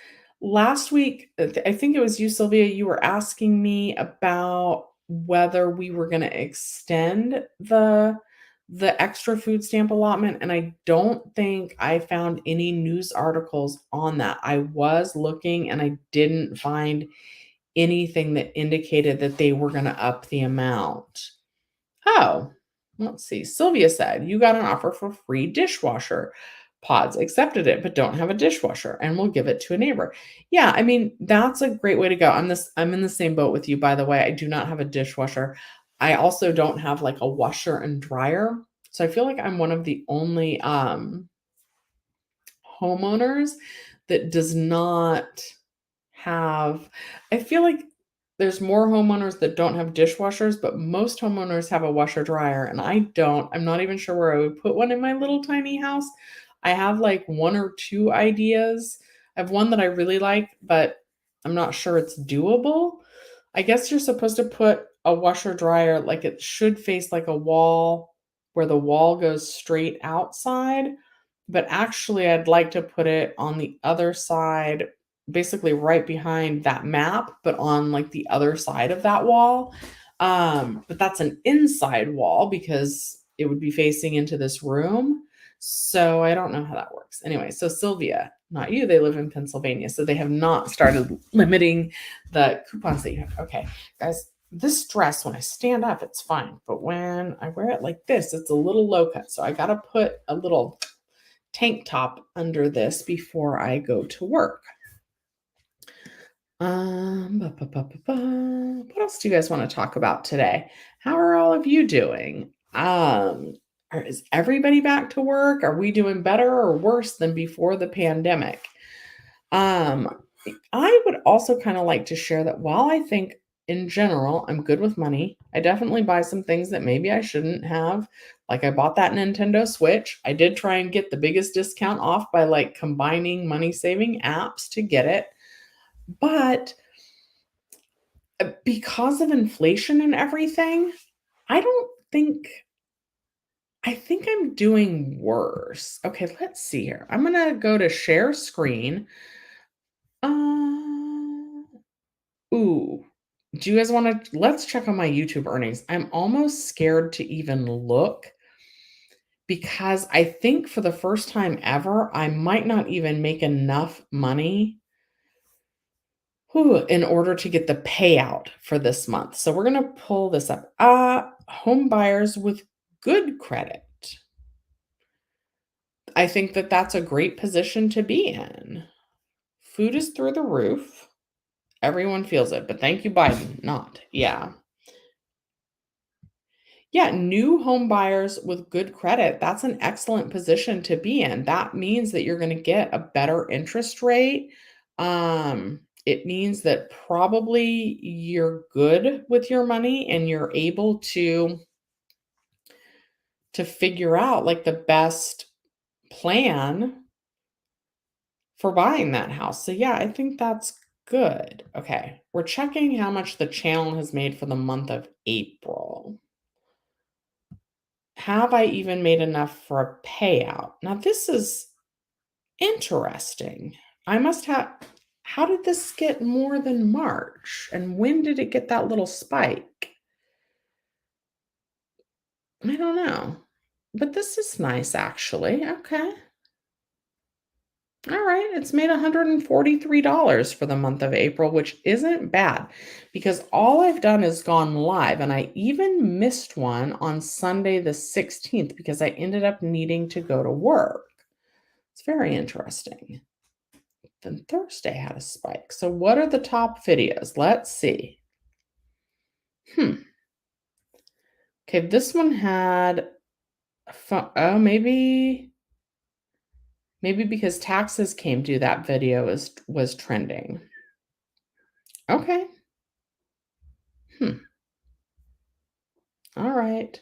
Last week, I think it was you, Sylvia, you were asking me about whether we were gonna extend the extra food stamp allotment, and I don't think I found any news articles on that. I was looking and I didn't find anything that indicated that they were gonna up the amount. Oh, let's see. Sylvia said, "You got an offer for free dishwasher pods. Accepted it, but don't have a dishwasher and will give it to a neighbor." Yeah, I mean, that's a great way to go. I'm in the same boat with you, by the way. I do not have a dishwasher. I also don't have like a washer and dryer. So I feel like I'm one of the only homeowners that does not have I feel like there's more homeowners that don't have dishwashers, but most homeowners have a washer dryer, and I don't. I'm not even sure where I would put one in my little tiny house. I have like 1 or 2 ideas. I have one that I really like, but I'm not sure it's doable. I guess you're supposed to put a washer dryer like it should face like a wall where the wall goes straight outside, but actually I'd like to put it on the other side, basically right behind that map, but on like the other side of that wall. But that's an inside wall because it would be facing into this room. So I don't know how that works. Anyway, so Sylvia, not you, they live in Pennsylvania. So they have not started limiting the coupons that you have. Okay, guys, this dress, when I stand up, it's fine. But when I wear it like this, it's a little low cut. So I got to put a little tank top under this before I go to work. What else do you guys want to talk about today? How are all of you doing? Is everybody back to work? Are we doing better or worse than before the pandemic? Um, I would also kind of like to share that while I think in general I'm good with money, I definitely buy some things that maybe I shouldn't have. Like I bought that Nintendo Switch. I did try and get the biggest discount off by like combining money saving apps to get it. But because of inflation and everything, I don't think I think I'm doing worse. Okay, let's see here. I'm going to go to share screen. Uh, ooh. Do you guys want to let's check on my YouTube earnings. I'm almost scared to even look because I think for the first time ever, I might not even make enough money in order to get the payout for this month. So we're going to pull this up. Home buyers with good credit. I think that that's a great position to be in. Food is through the roof. Everyone feels it, but thank you, Biden. Not. Yeah. Yeah, new home buyers with good credit, that's an excellent position to be in. That means that you're going to get a better interest rate. It means that probably you're good with your money and you're able to figure out like the best plan for buying that house. So yeah, I think that's good. Okay, we're checking how much the channel has made for the month of April. Have I even made enough for a payout? Now, this is interesting. I must have. How did this get more than March? And when did it get that little spike? I don't know. But this is nice, actually. Okay. All right. It's made $143 for the month of April, which isn't bad because all I've done is gone live. And I even missed one on Sunday, the 16th, because I ended up needing to go to work. It's very interesting. Then Thursday had a spike. So what are the top videos? Let's see. Okay, this one had oh, maybe because taxes came due, that video was trending. Okay. All right.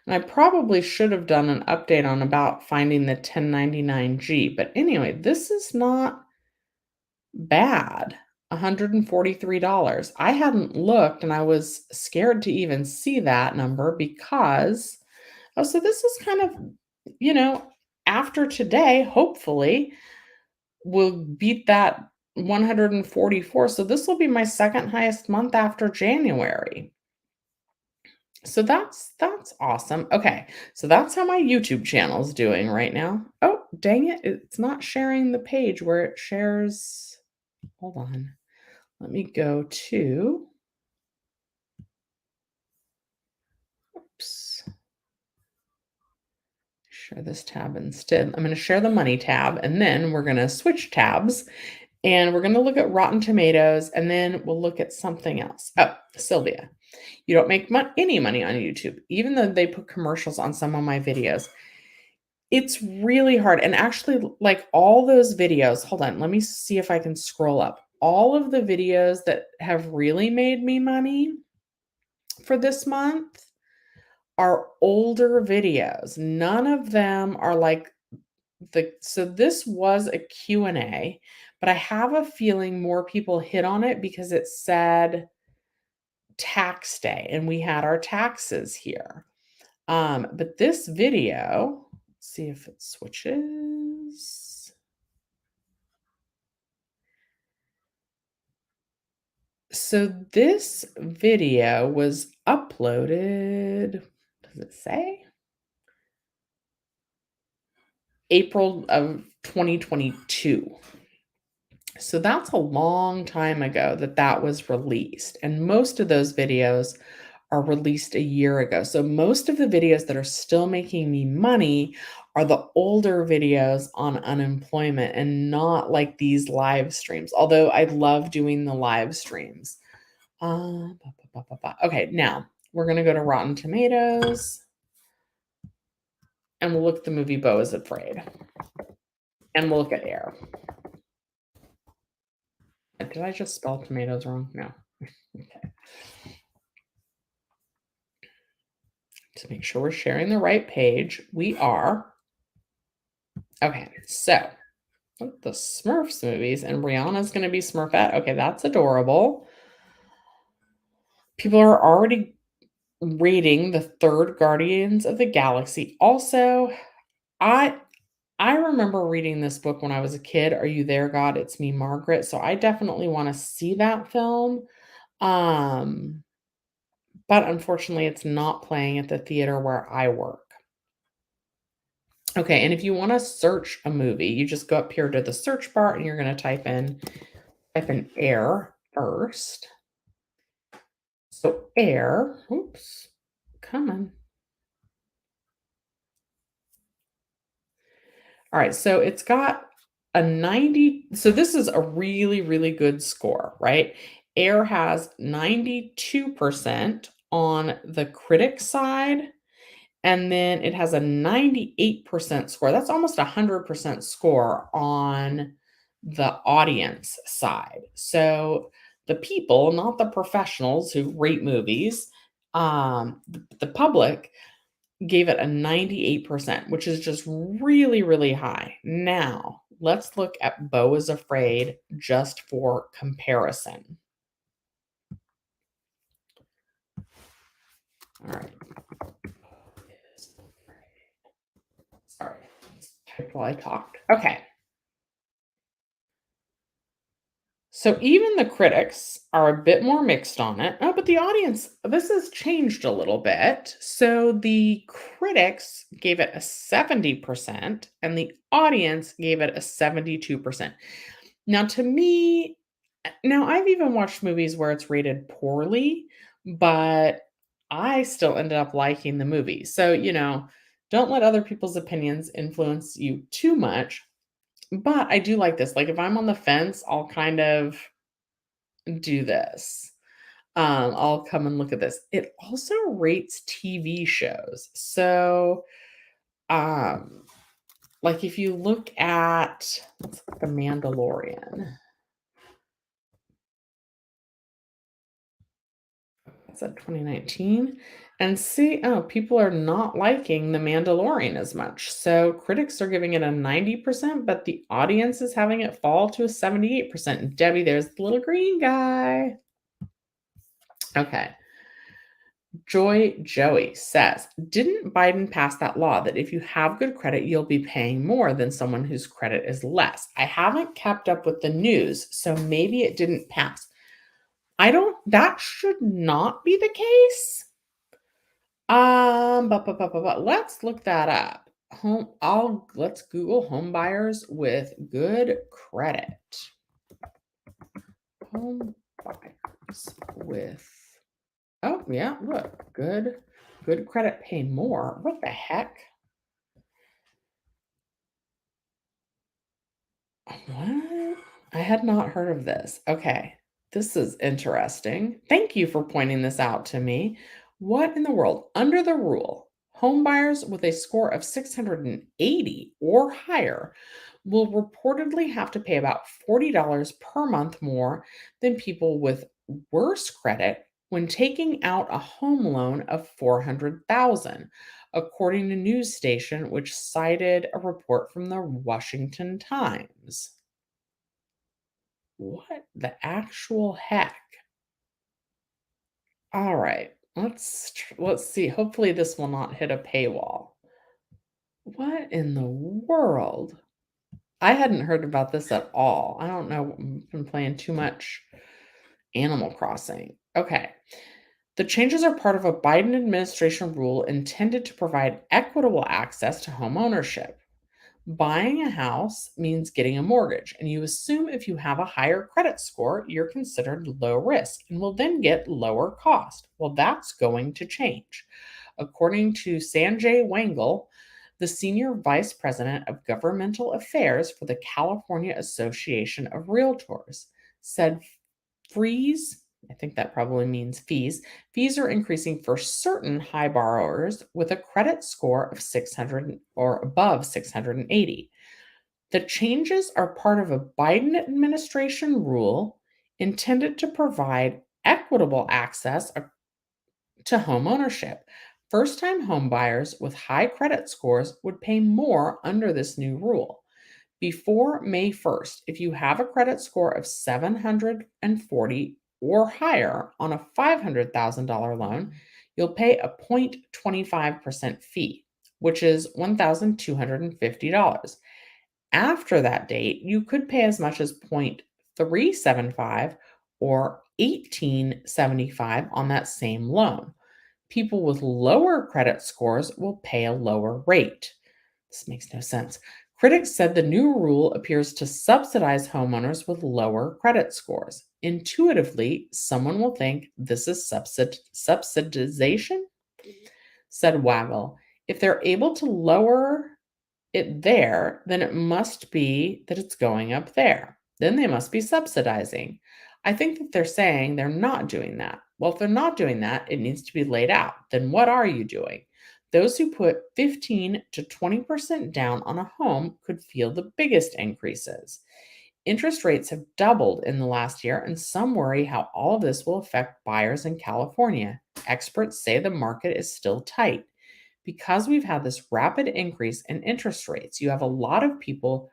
And I probably should have done an update on about finding the 1099-G, but anyway, this is not bad. $143. I hadn't looked and I was scared to even see that number because so this is kind of, you know, after today, hopefully, we'll beat that 144. So this will be my second highest month after January. So that's awesome. Okay. So that's how my YouTube channel is doing right now. Oh, dang it. It's not sharing the page where it shares. Hold on. Let me go to oops, share this tab instead. I'm going to share the money tab and then we're going to switch tabs and we're going to look at Rotten Tomatoes and then we'll look at something else. Oh, Sylvia, you don't make any money on YouTube, even though they put commercials on some of my videos. It's really hard. And actually, like all those videos, hold on, let me see if I can scroll up. All of the videos that have really made me money for this month are older videos. None of them are like so this was a Q&A, but I have a feeling more people hit on it because it said tax day and we had our taxes here. But this video, let's see if it switches. So this video was uploaded, does it say? April of 2022. So that's a long time ago that that was released. And most of those videos are released a year ago. So most of the videos that are still making me money are the older videos on unemployment and not like these live streams. Although I love doing the live streams. Okay, now we're going to go to Rotten Tomatoes and we'll look at the movie Beau is Afraid. And we'll look at Air. Did I just spell tomatoes wrong? No. Okay. To make sure we're sharing the right page, we are. Okay, so the Smurfs movies, and Rihanna's going to be Smurfette. Okay, that's adorable. People are already rating the third Guardians of the Galaxy. Also, I I remember reading this book when I was a kid. Are You There, God? It's Me, Margaret. So I definitely want to see that film. Um, but unfortunately, it's not playing at the theater where I work. Okay, and if you want to search a movie, you just go up here to the search bar and you're going to type in Air first. So Air, oops, come on. All right, so it's got a 90. So this is a really, really good score, right? Air has 92% on the critic side, and then it has a 98% score. That's almost a 100% score on the audience side. So the people, not the professionals who rate movies, the public gave it a 98%, which is just really, really high. Now, let's look at Beau is Afraid just for comparison. All right. Sorry. Typed while I talked. Okay. So even the critics are a bit more mixed on it. Oh, but the audience, this has changed a little bit. So the critics gave it a 70% and the audience gave it a 72%. Now, to me, now I've even watched movies where it's rated poorly, but I still ended up liking the movie. So, don't let other people's opinions influence you too much. But I do like this. Like if I'm on the fence, I'll kind of do this. I'll come and look at this. It also rates TV shows. So, um, like if you look at The Mandalorian, it's at 2019, and see, oh, people are not liking The Mandalorian as much. So critics are giving it a 90%, but the audience is having it fall to a 78%. And Debbie, there's the little green guy. Okay. Joey says, didn't Biden pass that law that if you have good credit, you'll be paying more than someone whose credit is less? I haven't kept up with the news, so maybe it didn't pass. That should not be the case. Let's look that up. Let's Google home buyers with good credit. Home buyers with oh yeah, look, good credit pay more. What the heck? What? I had not heard of this. Okay. This is interesting. Thank you for pointing this out to me. What in the world? Under the rule, home buyers with a score of 680 or higher will reportedly have to pay about $40 per month more than people with worse credit when taking out a home loan of 400,000, according to news station which cited a report from the Washington Times. What the actual heck? All right. Let's see. Hopefully this will not hit a paywall. What in the world? I hadn't heard about this at all. I don't know. I've been playing too much Animal Crossing. Okay. The changes are part of a Biden administration rule intended to provide equitable access to home ownership. Buying a house means getting a mortgage, and you assume if you have a higher credit score, you're considered low risk and will then get lower cost. Well, that's going to change. According to Sanjay Wangle, the senior vice president of governmental affairs for the California Association of Realtors, said freeze, I think that probably means fees. Fees are increasing for certain high borrowers with a credit score of 600 or above 680. The changes are part of a Biden administration rule intended to provide equitable access to home ownership. First time home buyers with high credit scores would pay more under this new rule. Before May 1st, if you have a credit score of 740 or higher on a $500,000 loan, you'll pay a 0.25% fee, which is $1,250. After that date, you could pay as much as 0.375 or 1875 on that same loan. People with lower credit scores will pay a lower rate. This makes no sense. Critics said the new rule appears to subsidize homeowners with lower credit scores. Intuitively, someone will think this is subsidization, said Waggle. If they're able to lower it there, then it must be that it's going up there. Then they must be subsidizing. I think that they're saying they're not doing that. Well, if they're not doing that, it needs to be laid out. Then what are you doing? Those who put 15 to 20% down on a home could feel the biggest increases. Interest rates have doubled in the last year, and some worry how all of this will affect buyers in California. Experts say the market is still tight. Because we've had this rapid increase in interest rates, you have a lot of people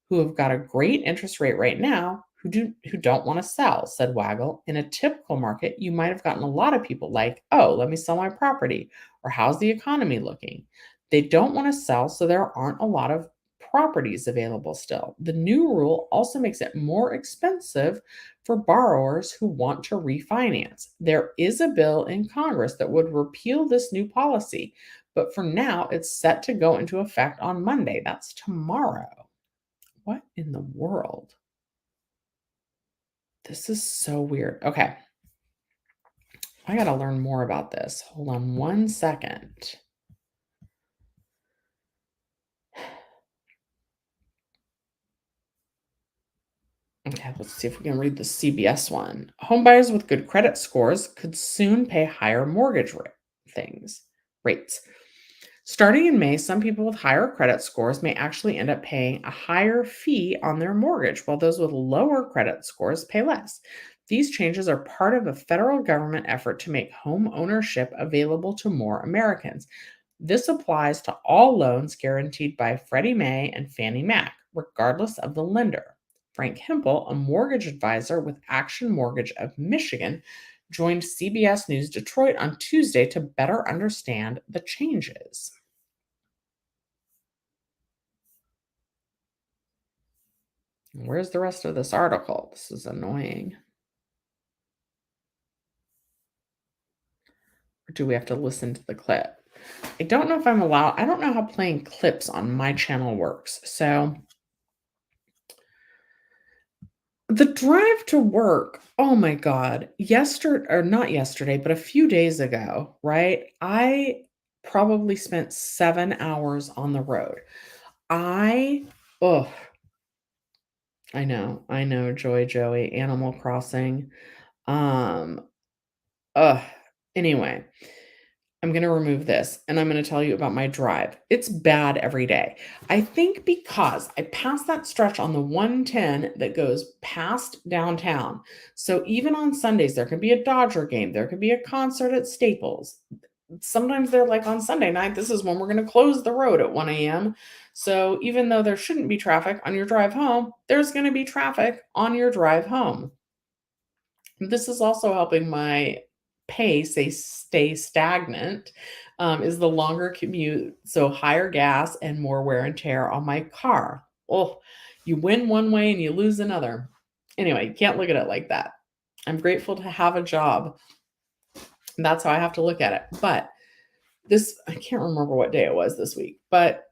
who have got a great interest rate right now who don't want to sell, said Waggle. In a typical market, you might have gotten a lot of people like, "Oh, let me sell my property," or "How's the economy looking?" They don't want to sell, so there aren't a lot of properties available still. The new rule also makes it more expensive for borrowers who want to refinance. There is a bill in Congress that would repeal this new policy, but for now, it's set to go into effect on Monday. That's tomorrow. What in the world? This is so weird. Okay. I got to learn more about this. Hold on one second. Okay, let's see if we can read the CBS one. Homebuyers with good credit scores could soon pay higher mortgage rates. Starting in May, some people with higher credit scores may actually end up paying a higher fee on their mortgage, while those with lower credit scores pay less. These changes are part of a federal government effort to make home ownership available to more Americans. This applies to all loans guaranteed by Freddie Mae and Fannie Mac, regardless of the lender. Frank Hempel, a mortgage advisor with Action Mortgage of Michigan, joined CBS News Detroit on Tuesday to better understand the changes. Where's the rest of this article? This is annoying. Or do we have to listen to the clip? I don't know if I'm allowed. I don't know how playing clips on my channel works. So the drive to work, oh my God, yesterday, or not yesterday, but a few days ago, right? I probably spent 7 hours on the road. I, oh, I know, Joy Joey, Animal Crossing. Um, ugh. Anyway, I'm going to remove this and I'm going to tell you about my drive. It's bad every day. I think because I pass that stretch on the 110 that goes past downtown. So even on Sundays, there could be a Dodger game, there could be a concert at Staples. Sometimes they're like on Sunday night, this is when we're going to close the road at 1 a.m. So even though there shouldn't be traffic on your drive home, there's going to be traffic on your drive home. This is also helping my pace stay stagnant, is the longer commute, so higher gas and more wear and tear on my car. Oh, you win one way and you lose another. Anyway, you can't look at it like that. I'm grateful to have a job. And that's how I have to look at it. But I can't remember what day it was this week, but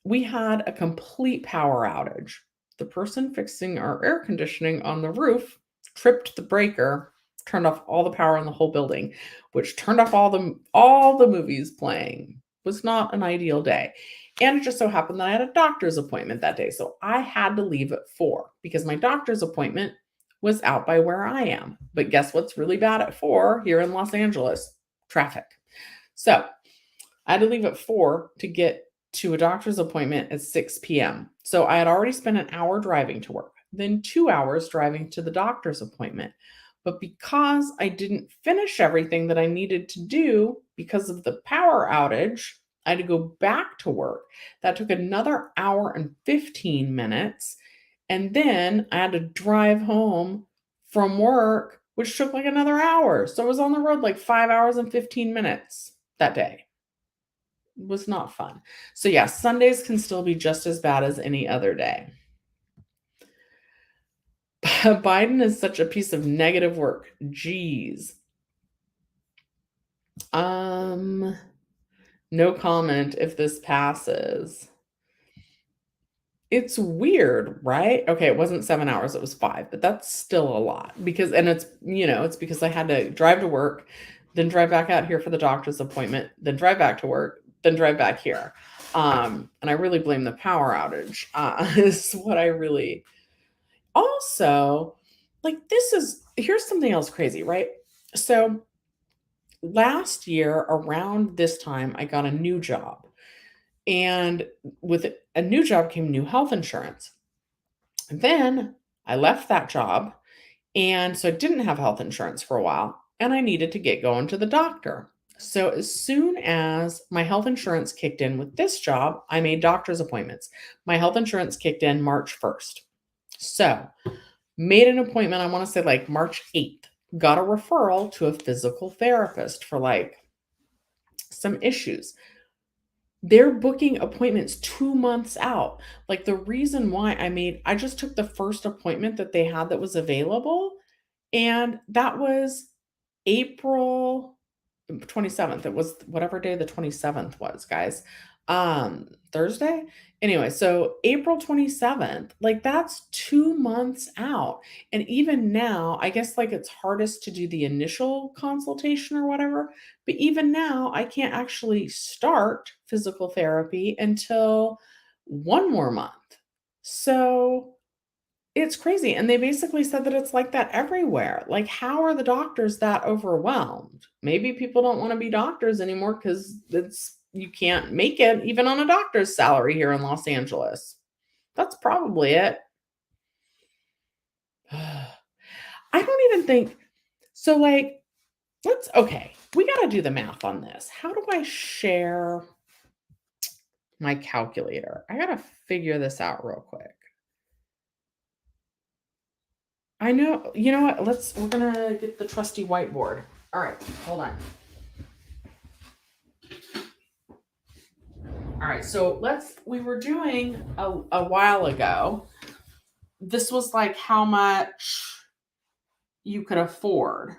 we had a complete power outage. The person fixing our air conditioning on the roof tripped the breaker, turned off all the power in the whole building, which turned off all the movies playing. Was not an ideal day. And it just so happened that I had a doctor's appointment that day. So I had to leave at 4 because my doctor's appointment was out by where I am. But guess what's really bad at 4 here in Los Angeles? Traffic. So I had to leave at 4 to get to a doctor's appointment at 6 p.m. So I had already spent an hour driving to work, then 2 hours driving to the doctor's appointment. But because I didn't finish everything that I needed to do because of the power outage, I had to go back to work. That took another hour and 15 minutes. And then I had to drive home from work, which took like another hour. So I was on the road like 5 hours and 15 minutes that day. Was not fun. So yeah, Sundays can still be just as bad as any other day. Biden is such a piece of negative work. Jeez. No comment if this passes. It's weird, right? Okay, it wasn't 7 hours, it was 5, but that's still a lot because, and it's because I had to drive to work, then drive back out here for the doctor's appointment, then drive back to work, then drive back here. And I really blame the power outage, is what I really also like. Here's something else crazy, right? So last year around this time, I got a new job. And with a new job came new health insurance. And then I left that job. And so I didn't have health insurance for a while. And I needed to get going to the doctor. So as soon as my health insurance kicked in with this job, I made doctor's appointments. My health insurance kicked in March 1st. So made an appointment, I want to say like March 8th. Got a referral to a physical therapist for like some issues. They're booking appointments 2 months out. Like the reason why I just took the first appointment that they had that was available, and that was April 27th. It was whatever day the 27th was, guys. Thursday? Anyway, so April 27th, like that's 2 months out. And even now, I guess like it's hardest to do the initial consultation or whatever, but even now I can't actually start physical therapy until one more month. So it's crazy, and they basically said that it's like that everywhere. Like, how are the doctors that overwhelmed? Maybe people don't wanna be doctors anymore because you can't make it even on a doctor's salary here in Los Angeles. That's probably it. I don't even think so, like, okay, we gotta do the math on this. How do I share my calculator? I gotta figure this out real quick. I know. You know what? We're gonna get the trusty whiteboard. All right, hold on. All right, so we were doing a while ago. This was like how much you could afford.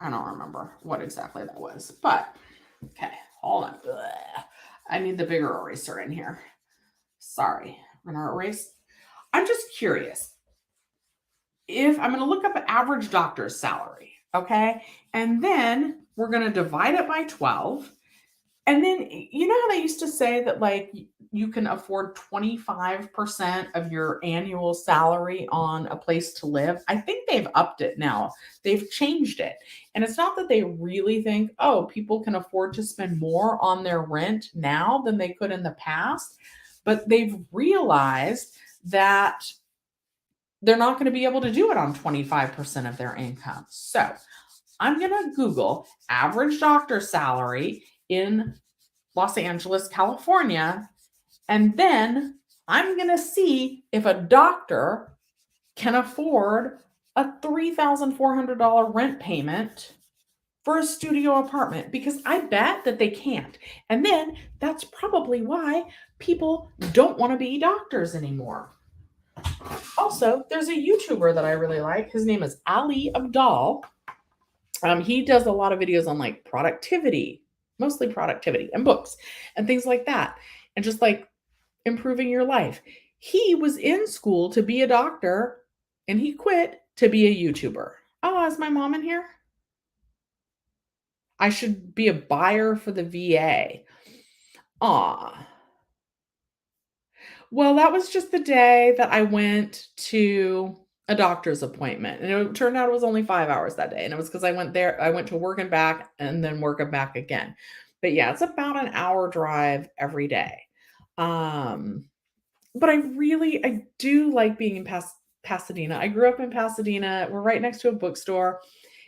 I don't remember what exactly that was, but okay, hold on. Ugh. I need the bigger eraser in here. Sorry. I'm going to erase. I'm just curious if I'm going to look up an average doctor's salary, okay? And then we're going to divide it by 12. And then, you know how they used to say that, like, you can afford 25% of your annual salary on a place to live? I think they've upped it now. They've changed it. And it's not that they really think, oh, people can afford to spend more on their rent now than they could in the past, but they've realized that they're not going to be able to do it on 25% of their income. So I'm going to Google average doctor salary in Los Angeles, California, and then I'm going to see if a doctor can afford a $3,400 rent payment for a studio apartment, because I bet that they can't. And then that's probably why people don't want to be doctors anymore. Also, there's a YouTuber that I really like. His name is Ali Abdal. He does a lot of videos on like productivity, mostly productivity and books and things like that. And just like improving your life. He was in school to be a doctor and he quit to be a YouTuber. Oh, is my mom in here? I should be a buyer for the VA. Aw. Well, that was just the day that I went to a doctor's appointment. And it turned out it was only 5 hours that day. And it was because I went there, I went to work and back and then work and back again. But yeah, it's about an hour drive every day. Um, but I do like being in Pasadena. I grew up in Pasadena. We're right next to a bookstore.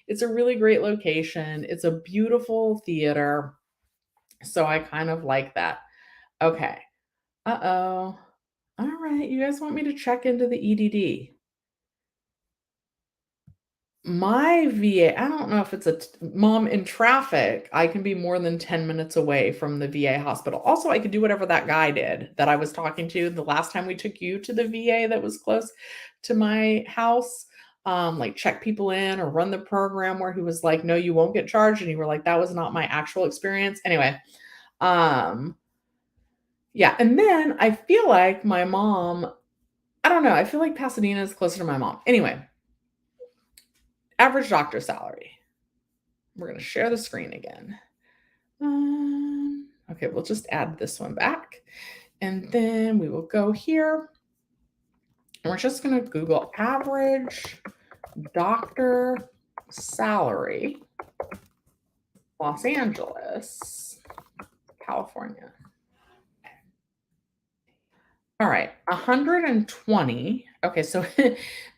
It's a really great location. It's a beautiful theater. So I kind of like that. Okay. Uh-oh. All right. You guys want me to check into the EDD? My VA, I don't know if it's mom in traffic. I can be more than 10 minutes away from the VA hospital. Also, I could do whatever that guy did that I was talking to the last time we took you to the VA that was close to my house. Like check people in or run the program where he was like, no, you won't get charged. And you were like, that was not my actual experience. Anyway, um, yeah. And then I feel like my mom, I don't know. I feel like Pasadena is closer to my mom. Anyway, average doctor salary. We're going to share the screen again. Okay, we'll just add this one back. And then we will go here. And we're just going to Google average doctor salary, Los Angeles, California. All right, 120. Okay, so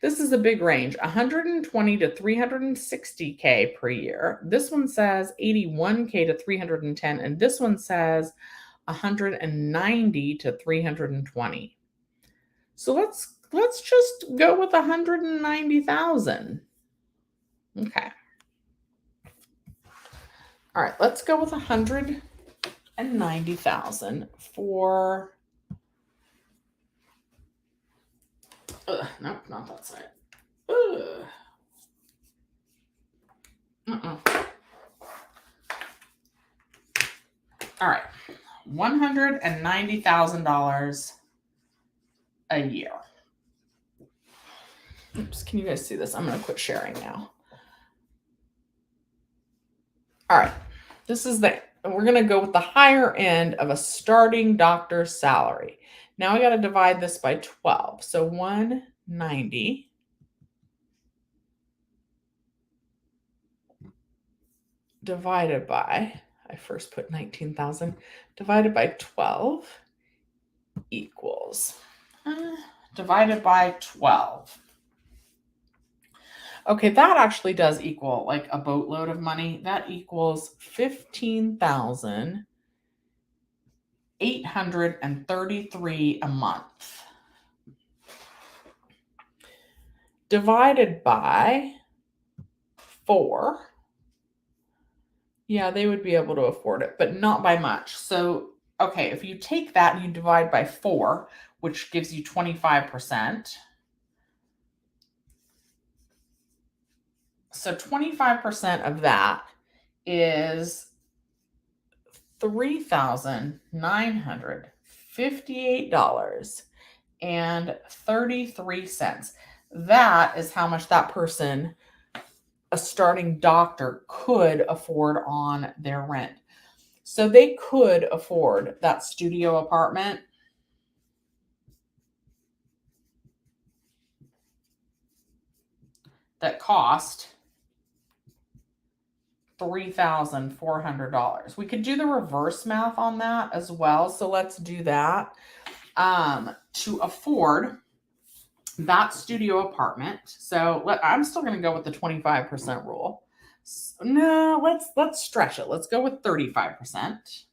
this is a big range. 120 to 360K per year. This one says 81K to 310, and this one says 190 to 320. So let's just go with 190,000. Okay. All right, let's go with 190,000 for nope, not that side. All right. $190,000 a year. Oops, can you guys see this? I'm going to quit sharing now. All right. This is we're going to go with the higher end of a starting doctor's salary. Now I got to divide this by 12. So 190 divided by, I first put 19,000, divided by 12 equals, divided by 12. Okay, that actually does equal like a boatload of money. That equals $15,833 a month. Divided by 4. Yeah, they would be able to afford it, but not by much. So, okay, if you take that and you divide by 4, which gives you 25%. So 25% of that is $3,958.33. That is how much that person, a starting doctor, could afford on their rent. So they could afford that studio apartment that cost $3,400. We could do the reverse math on that as well. So let's do that. To afford that studio apartment. So I'm still going to go with the 25% rule. No, let's stretch it. Let's go with 35%.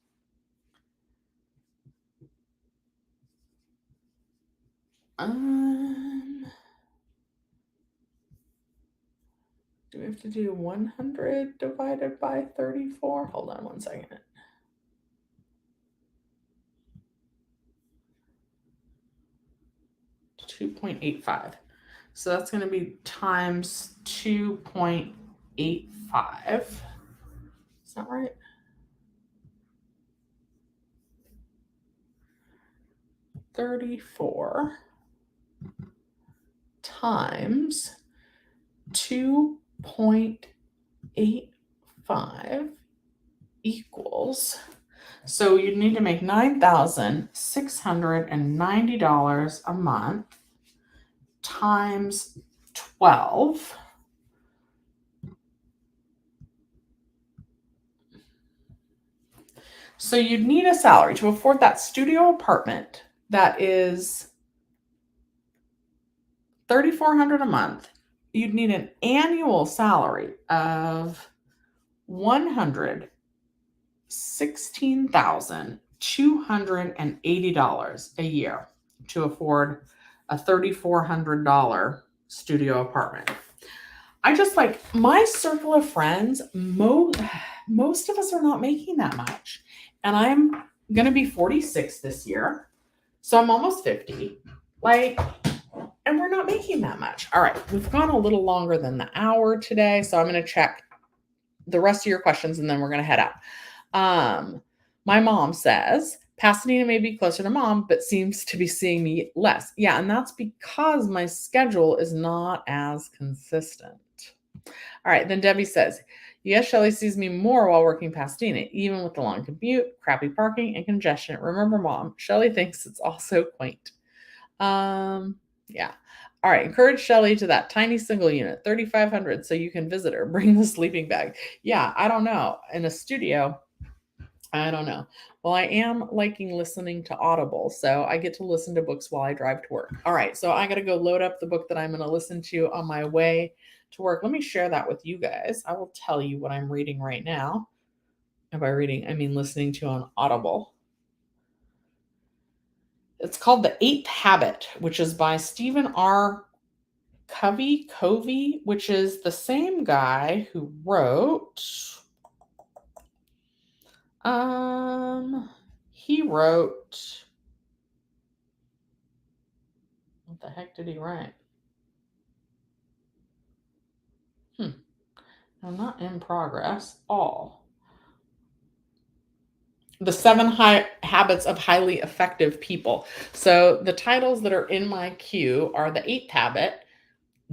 Do we have to do 100 divided by 34? Hold on one second. $2.85. So that's going to be times 2.85. Is that right? $34 times 2.85 equals, so you'd need to make $9,690 a month times 12. So you'd need a salary to afford that studio apartment that is $3,400 a month. You'd need an annual salary of $116,280 a year to afford a $3,400 studio apartment. I just, like, my circle of friends, most of us are not making that much. And I'm going to be 46 this year. So I'm almost 50. And we're not making that much. All right. We've gone a little longer than the hour today. So I'm going to check the rest of your questions and then we're going to head out. My mom says, Pasadena may be closer to mom, but seems to be seeing me less. Yeah. And that's because my schedule is not as consistent. All right. Then Debbie says, yes, Shelly sees me more while working Pasadena, even with the long commute, crappy parking, and congestion. Remember, mom, Shelly thinks it's also quaint. Yeah. All right. Encourage Shelly to that tiny single unit, 3,500, so you can visit her. Bring the sleeping bag. Yeah. I don't know. In a studio, I don't know. Well, I am liking listening to Audible, so I get to listen to books while I drive to work. All right. So I got to go load up the book that I'm going to listen to on my way to work. Let me share that with you guys. I will tell you what I'm reading right now. And by reading, I mean listening to on Audible. It's called The Eighth Habit, which is by Stephen R. Covey, which is the same guy who wrote, he wrote, what the heck did he write? No, not In Progress, All. The 7 Habits of Highly Effective People. So the titles that are in my queue are The Eighth Habit,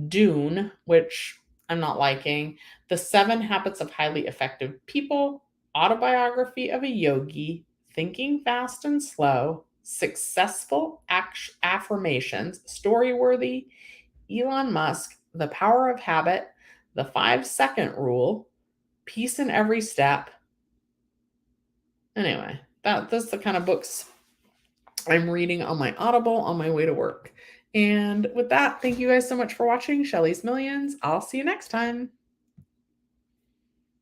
Dune, which I'm not liking, The 7 Habits of Highly Effective People, Autobiography of a Yogi, Thinking Fast and Slow, Successful Affirmations, Storyworthy, Elon Musk, The Power of Habit, The 5-Second Rule, Peace in Every Step. Anyway, that's the kind of books I'm reading on my Audible on my way to work. And with that, thank you guys so much for watching Shelly's Millions. I'll see you next time.